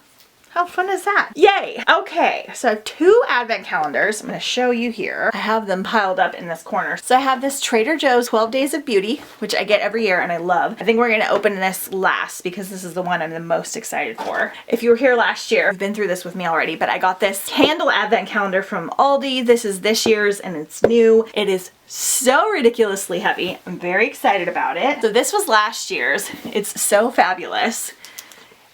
How fun is that? Yay! Okay, so I have 2 advent calendars. I'm gonna show you here. I have them piled up in this corner. So I have this Trader Joe's 12 Days of Beauty, which I get every year and I love. I think we're gonna open this last because this is the one I'm the most excited for. If you were here last year, you've been through this with me already, but I got this candle advent calendar from Aldi. This is this year's and it's new. It is so ridiculously heavy. I'm very excited about it. So this was last year's. It's so fabulous.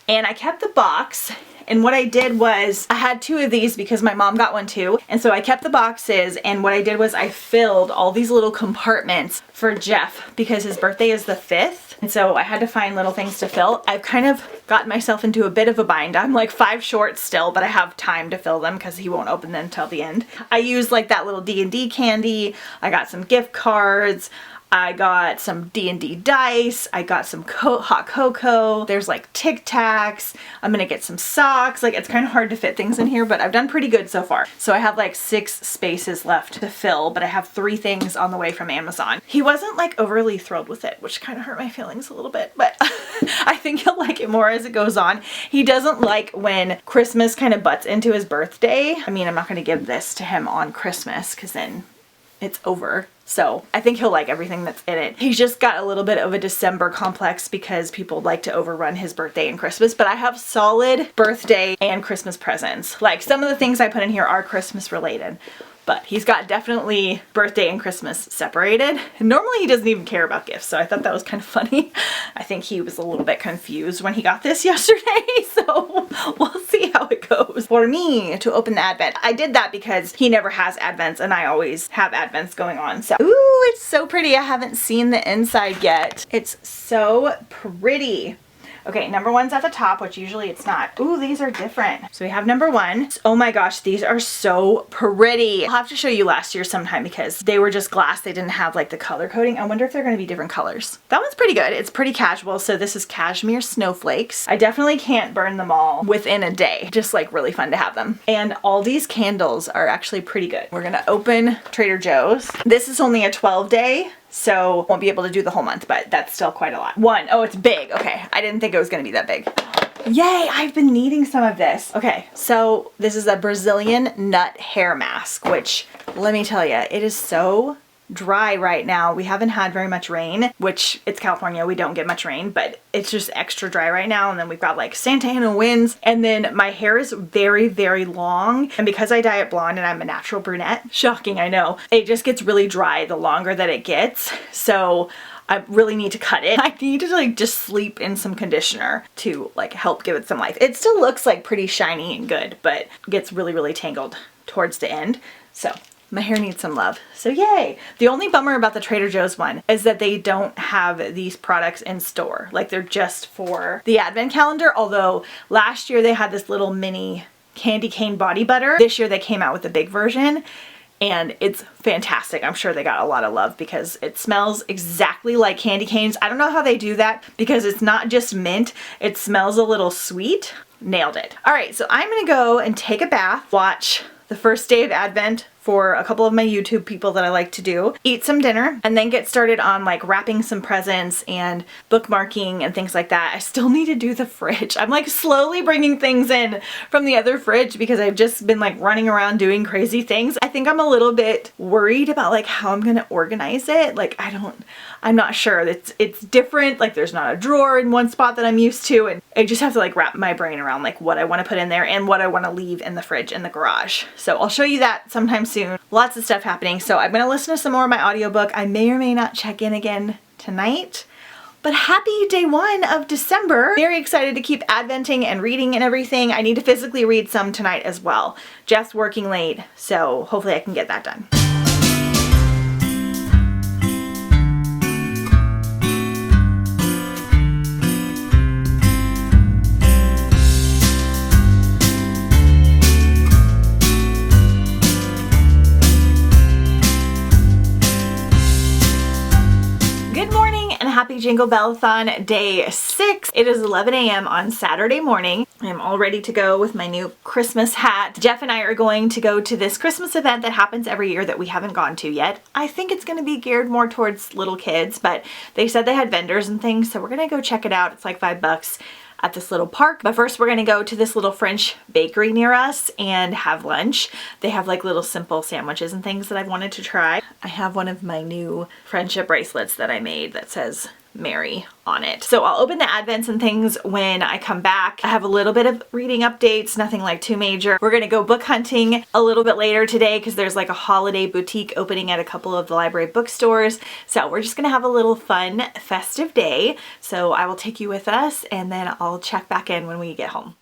And I kept the box. And what I did was, I had 2 of these because my mom got one too. And so I kept the boxes, and what I did was I filled all these little compartments for Jeff because his birthday is the 5th. And so I had to find little things to fill. I've kind of gotten myself into a bit of a bind. I'm like 5 short still, but I have time to fill them because he won't open them until the end. I used like that little D&D candy. I got some gift cards. I got some D&D dice. I got some hot cocoa. There's like Tic Tacs. I'm gonna get some socks. Like it's kind of hard to fit things in here, but I've done pretty good so far. So I have like 6 spaces left to fill, but I have 3 things on the way from Amazon. He wasn't like overly thrilled with it, which kind of hurt my feelings a little bit, but I think he'll like it more as it goes on. He doesn't like when Christmas kind of butts into his birthday. I mean, I'm not gonna give this to him on Christmas because then it's over. So I think he'll like everything that's in it. He's just got a little bit of a December complex because people like to overrun his birthday and Christmas, but I have solid birthday and Christmas presents. Like some of the things I put in here are Christmas related, but he's got definitely birthday and Christmas separated. And normally he doesn't even care about gifts, so I thought that was kind of funny. I think he was a little bit confused when he got this yesterday, so we'll see how it goes. For me to open the Advent, I did that because he never has Advents and I always have Advents going on. So, ooh, it's so pretty. I haven't seen the inside yet. It's so pretty. Okay, number one's at the top, which usually it's not. Ooh, these are different. So we have number one. Oh my gosh, these are so pretty. I'll have to show you last year sometime because they were just glass. They didn't have like the color coding. I wonder if they're gonna be different colors. That one's pretty good. It's pretty casual. So this is cashmere snowflakes. I definitely can't burn them all within a day. Just like really fun to have them. And all these candles are actually pretty good. We're gonna open Trader Joe's. This is only a 12-day. So won't be able to do the whole month, but that's still quite a lot. One, oh, it's big. Okay, I didn't think it was gonna be that big. Yay, I've been needing some of this. Okay, so this is a Brazilian nut hair mask, which let me tell you, it is so dry right now. We haven't had very much rain, which it's California, we don't get much rain, but it's just extra dry right now. And then we've got like Santa Ana winds, and then my hair is very, very long. And because I dye it blonde and I'm a natural brunette, shocking, I know, it just gets really dry the longer that it gets. So I really need to cut it. I need to like just sleep in some conditioner to like help give it some life. It still looks like pretty shiny and good, but gets really, really tangled towards the end. So my hair needs some love. So yay. The only bummer about the Trader Joe's one is that they don't have these products in store. Like they're just for the Advent calendar. Although last year they had this little mini candy cane body butter. This year they came out with the big version and it's fantastic. I'm sure they got a lot of love because it smells exactly like candy canes. I don't know how they do that because it's not just mint. It smells a little sweet. Nailed it. All right, so I'm gonna go and take a bath, watch the first day of Advent for a couple of my YouTube people that I like to do, eat some dinner, and then get started on like wrapping some presents and bookmarking and things like that. I still need to do the fridge. I'm like slowly bringing things in from the other fridge because I've just been like running around doing crazy things. I think I'm a little bit worried about like how I'm gonna organize it. Like I'm not sure. It's different. Like there's not a drawer in one spot that I'm used to, and I just have to like wrap my brain around like what I want to put in there and what I want to leave in the fridge in the garage. So I'll show you that sometime soon. Lots of stuff happening. So I'm going to listen to some more of my audiobook. I may or may not check in again tonight. But happy day one of December. Very excited to keep adventing and reading and everything. I need to physically read some tonight as well. Jeff's working late, so hopefully I can get that done. Happy Jingle Bellathon day 6. It is 11 a.m. on Saturday morning. I'm all ready to go with my new Christmas hat. Jeff and I are going to go to this Christmas event that happens every year that we haven't gone to yet. I think it's going to be geared more towards little kids, but they said they had vendors and things, so we're going to go check it out. It's like $5 at this little park. But first we're gonna go to this little French bakery near us and have lunch. They have like little simple sandwiches and things that I've wanted to try. I have one of my new friendship bracelets that I made that says Mary on it. So I'll open the Advents and things when I come back. I have a little bit of reading updates, nothing like too major. We're gonna go book hunting a little bit later today because there's like a holiday boutique opening at a couple of the library bookstores. So we're just gonna have a little fun festive day. So I will take you with us and then I'll check back in when we get home.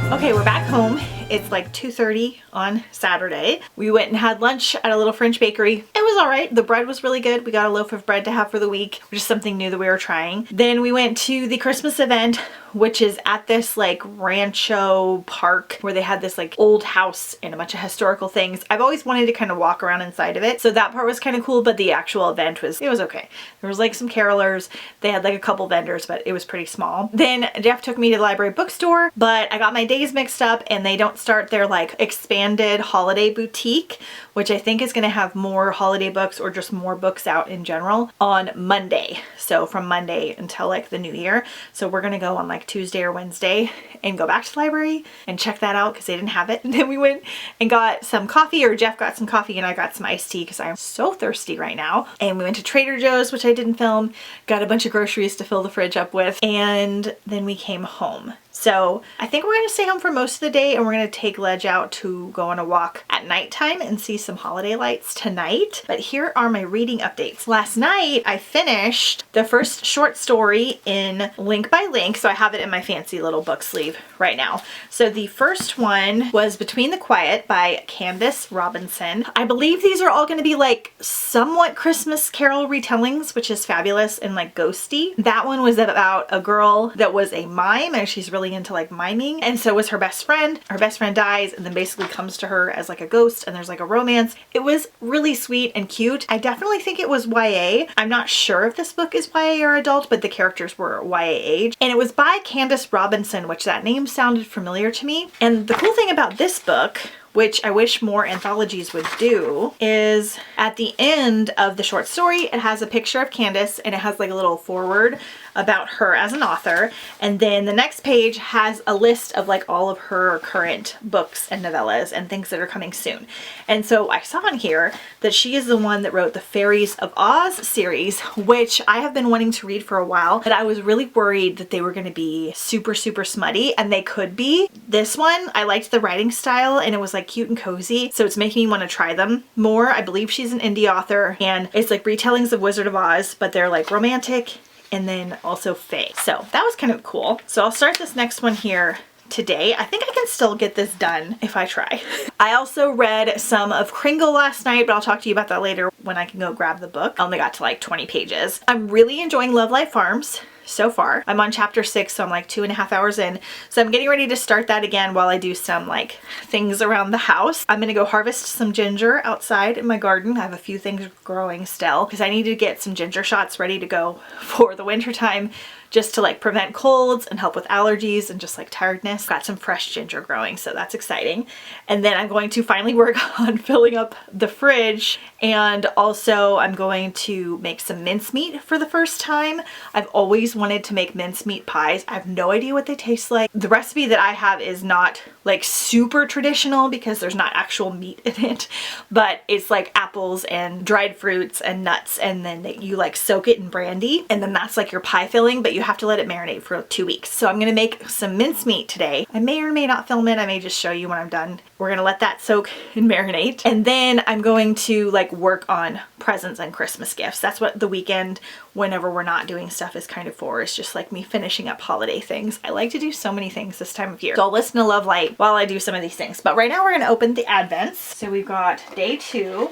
Okay, we're back home. It's like 2:30 on Saturday. We went and had lunch at a little French bakery. It was all right. The bread was really good. We got a loaf of bread to have for the week, which is something new that we were trying. Then we went to the Christmas event, which is at this like rancho park where they had this like old house and a bunch of historical things. I've always wanted to kind of walk around inside of it, so that part was kind of cool, but the actual event was okay. There was like some carolers. They had like a couple vendors, but it was pretty small. Then Jeff took me to the library bookstore, but I got my days mixed up and they don't start their like expanded holiday boutique, which I think is going to have more holiday books or just more books out in general on Monday. So from Monday until like the new year. So we're going to go on like Tuesday or Wednesday and go back to the library and check that out because they didn't have it. And then we went and got some coffee, or Jeff got some coffee and I got some iced tea because I'm so thirsty right now. And we went to Trader Joe's, which I didn't film, got a bunch of groceries to fill the fridge up with, and then we came home. So I think we're going to stay home for most of the day and we're going to take Ledge out to go on a walk at nighttime and see some holiday lights tonight. But here are my reading updates. Last night I finished the first short story in Link by Link. So I have it in my fancy little book sleeve right now. So the first one was Between the Quiet by Candace Robinson. I believe these are all going to be like somewhat Christmas Carol retellings, which is fabulous and like ghosty. That one was about a girl that was a mime and she's really into like miming, and so was her best friend. Her best friend dies and then basically comes to her as like a ghost, and there's like a romance. It was really sweet and cute. I definitely think it was YA. I'm not sure if this book is YA or adult, but the characters were YA age, and it was by Candace Robinson, which that name sounded familiar to me. And the cool thing about this book, which I wish more anthologies would do, is at the end of the short story, it has a picture of Candace and it has like a little foreword about her as an author. And then the next page has a list of like all of her current books and novellas and things that are coming soon. And so I saw in here that she is the one that wrote the Fairies of Oz series, which I have been wanting to read for a while, but I was really worried that they were going to be super, super smutty, and they could be. This one, I liked the writing style and it was like cute and cozy, so it's making me want to try them more. I believe she's an indie author and it's like retellings of Wizard of Oz, but they're like romantic and then also fae. So that was kind of cool. So I'll start this next one here today. I think I can still get this done if I try. I also read some of Kringle last night, but I'll talk to you about that later when I can go grab the book. I only got to like 20 pages. I'm really enjoying Love Life Farms so far. I'm on chapter 6, so I'm like 2.5 hours in. So I'm getting ready to start that again while I do some like things around the house. I'm gonna go harvest some ginger outside in my garden. I have a few things growing still because I need to get some ginger shots ready to go for the winter time, just to like prevent colds and help with allergies and just like tiredness. Got some fresh ginger growing, so that's exciting. And then I'm going to finally work on filling up the fridge, and also I'm going to make some mincemeat for the first time. I've always wanted to make mincemeat pies. I have no idea what they taste like. The recipe that I have is not like super traditional because there's not actual meat in it, but it's like apples and dried fruits and nuts, and then you like soak it in brandy, and then that's like your pie filling, but you have to let it marinate for 2 weeks. So I'm gonna make some mincemeat today. I may or may not film it. I may just show you when I'm done. We're gonna let that soak and marinate. And then I'm going to like work on presents and Christmas gifts. That's what the weekend, whenever we're not doing stuff, is kind of for. It's just like me finishing up holiday things. I like to do so many things this time of year. So I'll listen to Love Light while I do some of these things. But right now we're gonna open the Advents. So we've got day 2.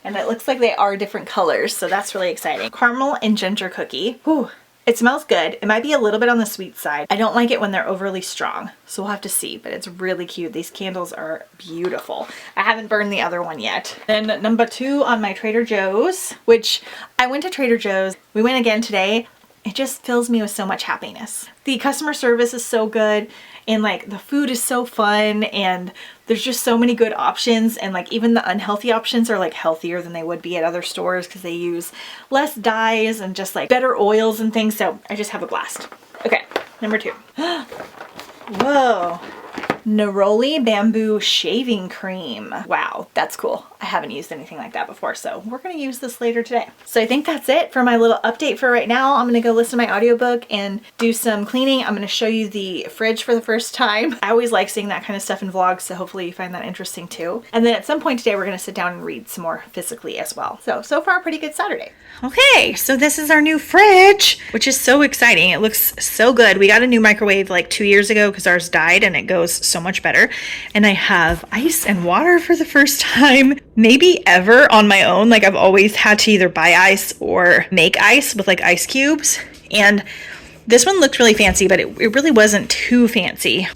And it looks like they are different colors, so that's really exciting. Caramel and ginger cookie. Whew. It smells good. It might be a little bit on the sweet side. I don't like it when they're overly strong, so we'll have to see, but it's really cute. These candles are beautiful. I haven't burned the other one yet. Then number 2 on my Trader Joe's, which I went to Trader Joe's. We went again today. It just fills me with so much happiness. The customer service is so good, and like the food is so fun, and there's just so many good options, and like even the unhealthy options are like healthier than they would be at other stores because they use less dyes and just like better oils and things. So I just have a blast. Okay, number 2. Whoa. Neroli bamboo shaving cream. Wow, that's cool. I haven't used anything like that before, so we're gonna use this later today. So I think that's it for my little update for right now. I'm gonna go listen to my audiobook and do some cleaning. I'm gonna show you the fridge for the first time. I always like seeing that kind of stuff in vlogs, so hopefully you find that interesting too. And then at some point today, we're gonna sit down and read some more physically as well. So far, pretty good Saturday. Okay, so this is our new fridge, which is so exciting. It looks so good. We got a new microwave like 2 years ago because ours died, and it goes so much better. And I have ice and water for the first time, maybe ever, on my own. Like, I've always had to either buy ice or make ice with like ice cubes. And this one looked really fancy, but it really wasn't too fancy.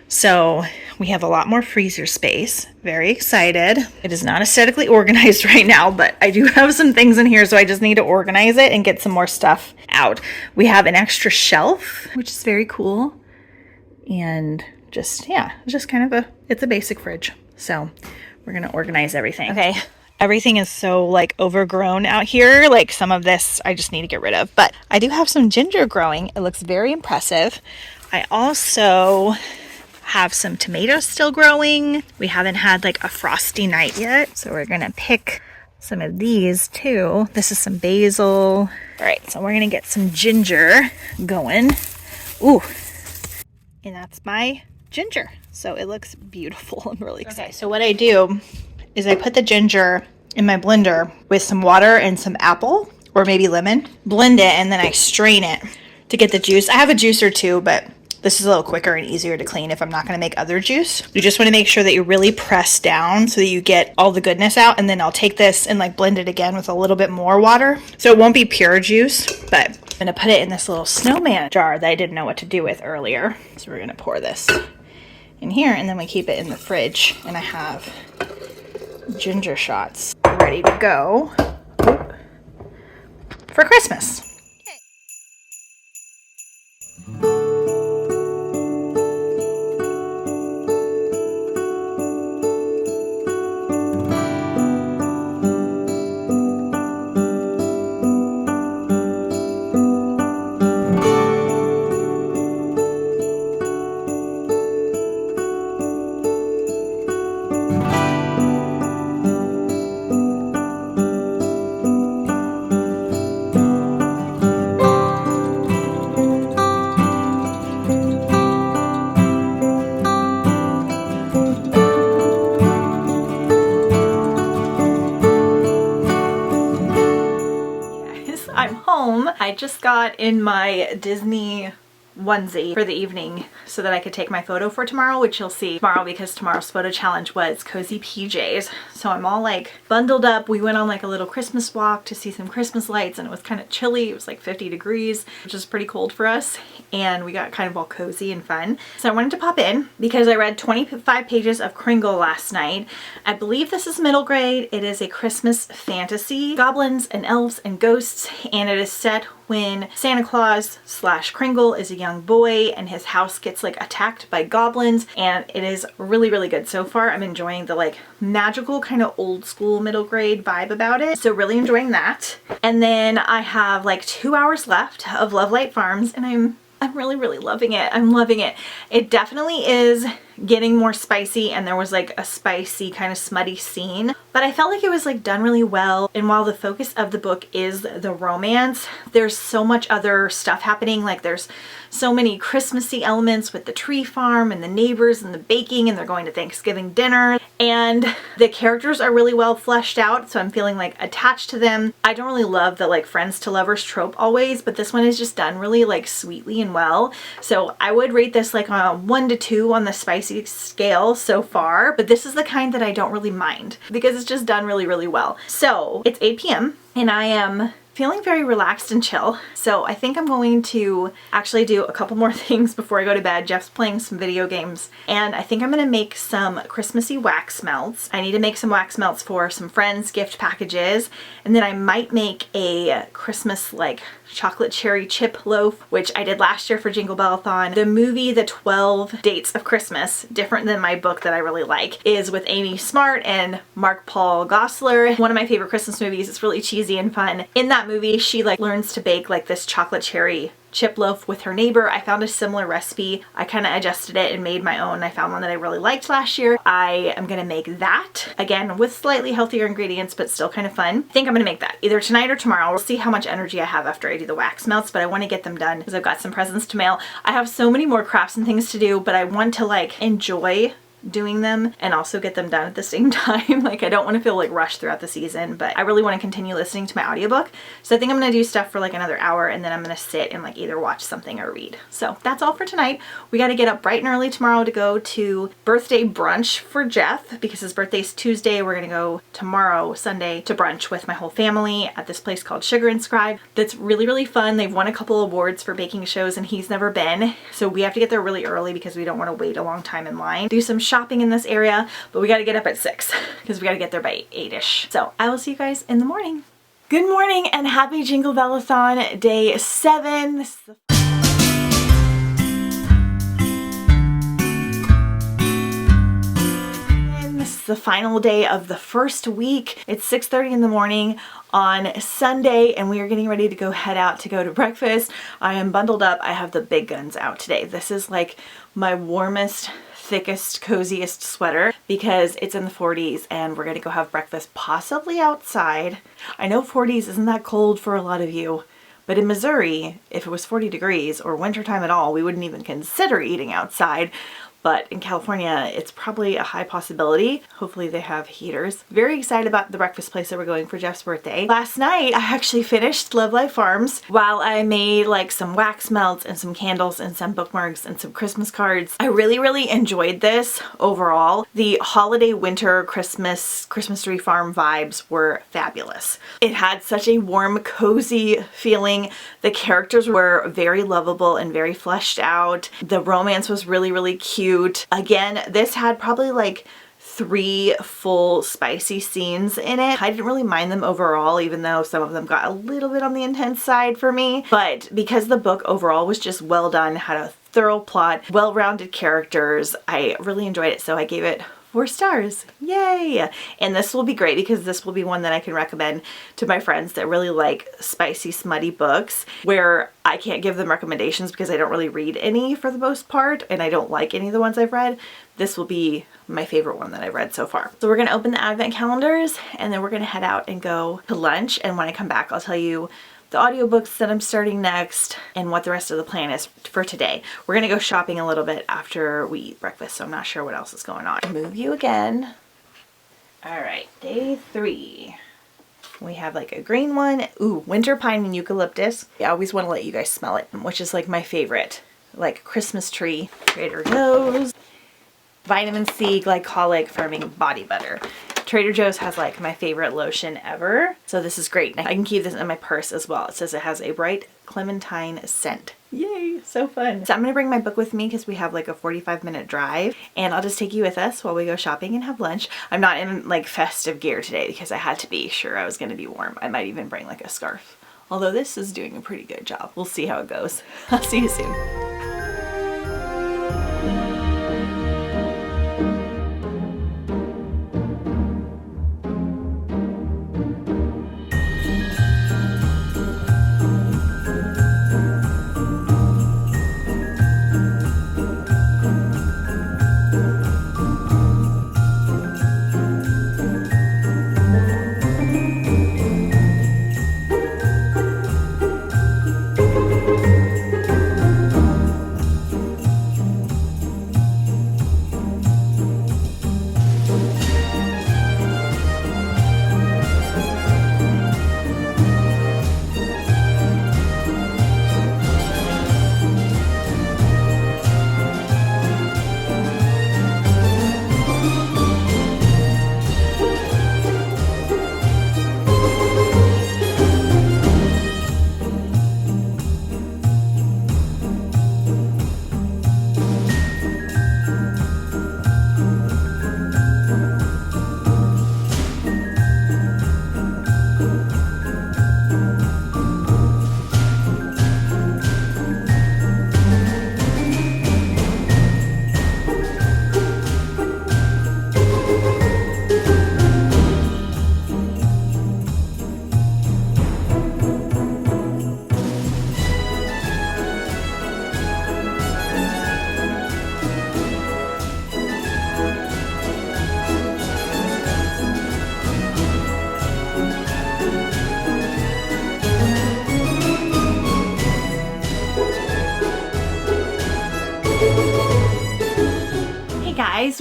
So we have a lot more freezer space. Very excited. It is not aesthetically organized right now, but I do have some things in here, so I just need to organize it and get some more stuff out. We have an extra shelf, which is very cool. And just, yeah, it's just kind of it's a basic fridge. So we're gonna organize everything. Okay, everything is so like overgrown out here. Like, some of this I just need to get rid of, but I do have some ginger growing. It looks very impressive. I also have some tomatoes still growing. We haven't had like a frosty night yet, so we're gonna pick some of these too. This is some basil. All right, so we're gonna get some ginger going. Ooh, and that's my ginger. So it looks beautiful. I'm really excited. Okay, so what I do is I put the ginger in my blender with some water and some apple or maybe lemon, blend it, and then I strain it to get the juice. I have a juicer too, but this is a little quicker and easier to clean if I'm not going to make other juice. You just want to make sure that you really press down so that you get all the goodness out. And then I'll take this and like blend it again with a little bit more water. So it won't be pure juice, but I'm going to put it in this little snowman jar that I didn't know what to do with earlier. So we're going to pour this in here, and then we keep it in the fridge. And I have ginger shots ready to go for Christmas. I'm home. I just got in my Disney onesie for the evening so that I could take my photo for tomorrow, which you'll see tomorrow because tomorrow's photo challenge was cozy PJs. So I'm all like bundled up. We went on like a little Christmas walk to see some Christmas lights, and it was kind of chilly. It was like 50 degrees, which is pretty cold for us. And we got kind of all cozy and fun. So I wanted to pop in because I read 25 pages of Kringle last night. I believe this is middle grade. It is a Christmas fantasy, goblins and elves and ghosts, and it is set when Santa Claus / Kringle is a young boy and his house gets like attacked by goblins, and it is really, really good so far. I'm enjoying the like magical kind of old school middle grade vibe about it. So really enjoying that. And then I have like 2 hours left of Love Light Farms, and I'm really, really loving it. I'm loving it. It definitely is getting more spicy, and there was like a spicy kind of smutty scene, but I felt like it was like done really well. And while the focus of the book is the romance, there's so much other stuff happening. Like, there's so many Christmassy elements with the tree farm and the neighbors and the baking, and they're going to Thanksgiving dinner, and the characters are really well fleshed out, so I'm feeling like attached to them. I don't really love the like friends to lovers trope always, but this one is just done really like sweetly and well. So I would rate this like on a 1 to 2 on the spicy scale so far, but this is the kind that I don't really mind because it's just done really, really well. So it's 8 p.m. and I am feeling very relaxed and chill. So I think I'm going to actually do a couple more things before I go to bed. Jeff's playing some video games, and I think I'm gonna make some Christmassy wax melts. I need to make some wax melts for some friends' gift packages, and then I might make a Christmas like chocolate cherry chip loaf, which I did last year for Jinglebellathon. The movie The 12 Dates of Christmas, different than my book that I really like, is with Amy Smart and Mark Paul Gosselaar. One of my favorite Christmas movies. It's really cheesy and fun. In that movie, she like learns to bake like this chocolate cherry chip loaf with her neighbor. I found a similar recipe. I kind of adjusted it and made my own. I found one that I really liked last year. I am gonna make that again with slightly healthier ingredients, but still kind of fun. I think I'm gonna make that either tonight or tomorrow. We'll see how much energy I have after I do the wax melts, but I want to get them done because I've got some presents to mail. I have so many more crafts and things to do, but I want to like enjoy doing them and also get them done at the same time. Like I don't want to feel like rushed throughout the season, but I really want to continue listening to my audiobook. So I think I'm going to do stuff for like another hour, and then I'm going to sit and like either watch something or read. So that's all for tonight. We got to get up bright and early tomorrow to go to birthday brunch for Jeff because his birthday's Tuesday. We're going to go tomorrow, Sunday, to brunch with my whole family at this place called Sugar and Scribe. That's really, really fun. They've won a couple awards for baking shows and he's never been. So we have to get there really early because we don't want to wait a long time in line. Do some shopping in this area, but we got to get up at 6 because we got to get there by 8ish. So I will see you guys in the morning. Good morning and happy Jingle Bellathon day 7. This is the final day of the first week. It's 6:30 in the morning on Sunday and we are getting ready to go head out to go to breakfast. I am bundled up. I have the big guns out today. This is like my warmest, thickest, coziest sweater because it's in the 40s and we're gonna go have breakfast possibly outside. I know 40s isn't that cold for a lot of you, but in Missouri, if it was 40 degrees or wintertime at all, we wouldn't even consider eating outside. But in California, it's probably a high possibility. Hopefully they have heaters. Very excited about the breakfast place that we're going for Jeff's birthday. Last night, I actually finished Love Life Farms while I made like some wax melts and some candles and some bookmarks and some Christmas cards. I really, really enjoyed this overall. The holiday, winter, Christmas tree farm vibes were fabulous. It had such a warm, cozy feeling. The characters were very lovable and very fleshed out. The romance was really, really cute. Again, this had probably like 3 full spicy scenes in it. I didn't really mind them overall, even though some of them got a little bit on the intense side for me. But because the book overall was just well done, had a thorough plot, well-rounded characters, I really enjoyed it. So I gave it 4 stars. Yay! And this will be great because this will be one that I can recommend to my friends that really like spicy, smutty books where I can't give them recommendations because I don't really read any for the most part and I don't like any of the ones I've read. This will be my favorite one that I've read so far. So we're going to open the advent calendars and then we're going to head out and go to lunch, and when I come back I'll tell you the audiobooks that I'm starting next and what the rest of the plan is for today. We're gonna go shopping a little bit after we eat breakfast, so I'm not sure what else is going on. Move you again. All right, day 3. We have like a green one. Ooh, winter pine and eucalyptus. I always want to let you guys smell it, which is like my favorite, like Christmas tree. Trader Joe's. Vitamin C glycolic firming body butter. Trader Joe's has like my favorite lotion ever. So this is great. I can keep this in my purse as well. It says it has a bright clementine scent. Yay, so fun. So I'm gonna bring my book with me because we have like a 45-minute drive and I'll just take you with us while we go shopping and have lunch. I'm not in like festive gear today because I had to be sure I was gonna be warm. I might even bring like a scarf. Although this is doing a pretty good job. We'll see how it goes. I'll see you soon.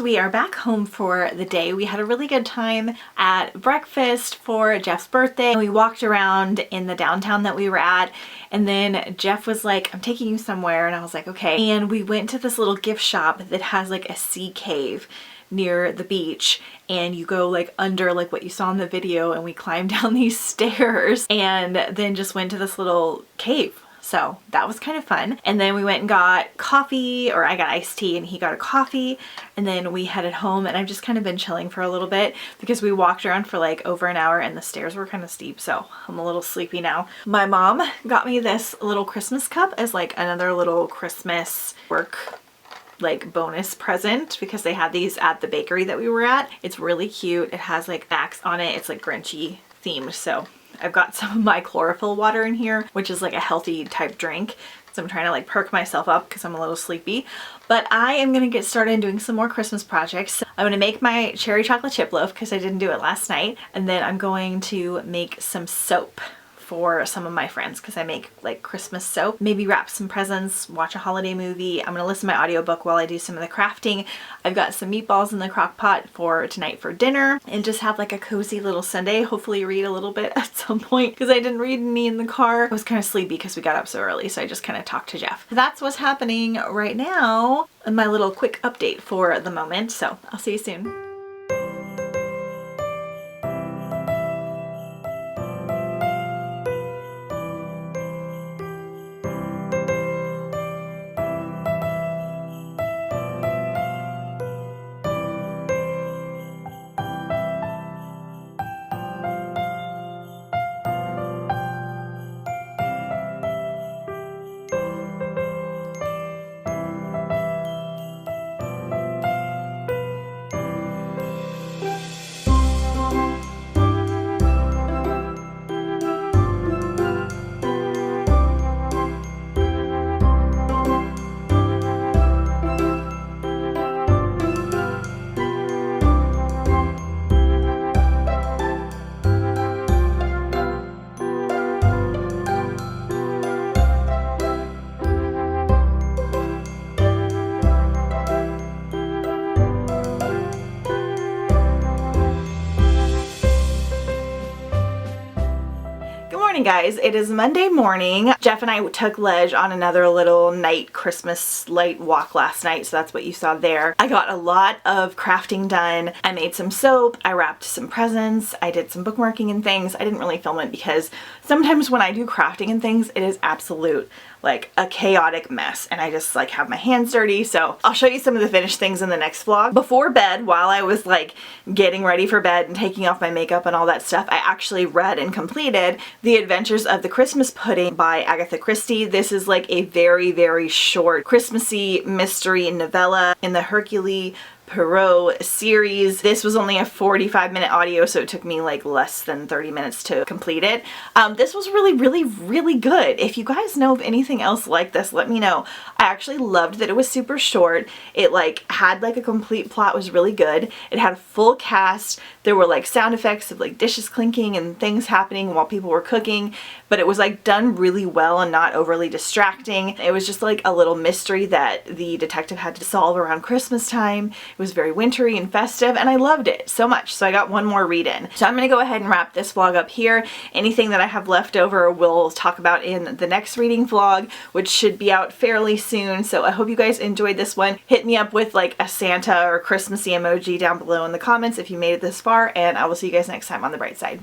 we are back home for the day. We had a really good time at breakfast for Jeff's birthday. We walked around in the downtown that we were at, and then Jeff was like, I'm taking you somewhere, and I was like, okay. And we went to this little gift shop that has like a sea cave near the beach, and you go like under like what you saw in the video, and we climbed down these stairs and then just went to this little cave. So that was kind of fun. And then we went and got coffee, or I got iced tea and he got a coffee, and then we headed home, and I've just kind of been chilling for a little bit because we walked around for like over an hour and the stairs were kind of steep, so I'm a little sleepy now. My mom got me this little Christmas cup as like another little Christmas work like bonus present because they had these at the bakery that we were at. It's really cute. It has like backs on it. It's like Grinchy themed, so I've got some of my chlorophyll water in here, which is like a healthy type drink. So I'm trying to like perk myself up because I'm a little sleepy. But I am going to get started doing some more Christmas projects. I'm going to make my cherry chocolate chip loaf because I didn't do it last night. And then I'm going to make some soap for some of my friends because I make like Christmas soap. Maybe wrap some presents, watch a holiday movie. I'm gonna listen to my audiobook while I do some of the crafting. I've got some meatballs in the crock pot for tonight for dinner, and just have like a cozy little Sunday. Hopefully read a little bit at some point because I didn't read any in the car. I was kind of sleepy because we got up so early, so I just kind of talked to Jeff. That's what's happening right now in my little quick update for the moment, so I'll see you soon. Guys, it is Monday morning. Jeff and I took Ledge on another little night Christmas light walk last night, so that's what you saw there. I got a lot of crafting done. I made some soap, I wrapped some presents, I did some bookmarking and things. I didn't really film it because sometimes when I do crafting and things, it is absolute like a chaotic mess and I just like have my hands dirty, so I'll show you some of the finished things in the next vlog. Before bed, while I was like getting ready for bed and taking off my makeup and all that stuff, I actually read and completed The Adventures of the Christmas Pudding by Agatha Christie. This is like a very, very short Christmassy mystery novella in the Hercule Poirot series. This was only a 45-minute audio, so it took me like less than 30 minutes to complete it. This was really, really, really good. If you guys know of anything else like this, let me know. I actually loved that it was super short. It like had like a complete plot, was really good. It had a full cast. There were like sound effects of like dishes clinking and things happening while people were cooking, but it was like done really well and not overly distracting. It was just like a little mystery that the detective had to solve around Christmas time. It was very wintry and festive, and I loved it so much, so I got one more read in. So I'm gonna go ahead and wrap this vlog up here. Anything that I have left over we'll talk about in the next reading vlog, which should be out fairly soon. So I hope you guys enjoyed this one. Hit me up with like a Santa or Christmassy emoji down below in the comments if you made it this far, and I will see you guys next time on The Bright Side.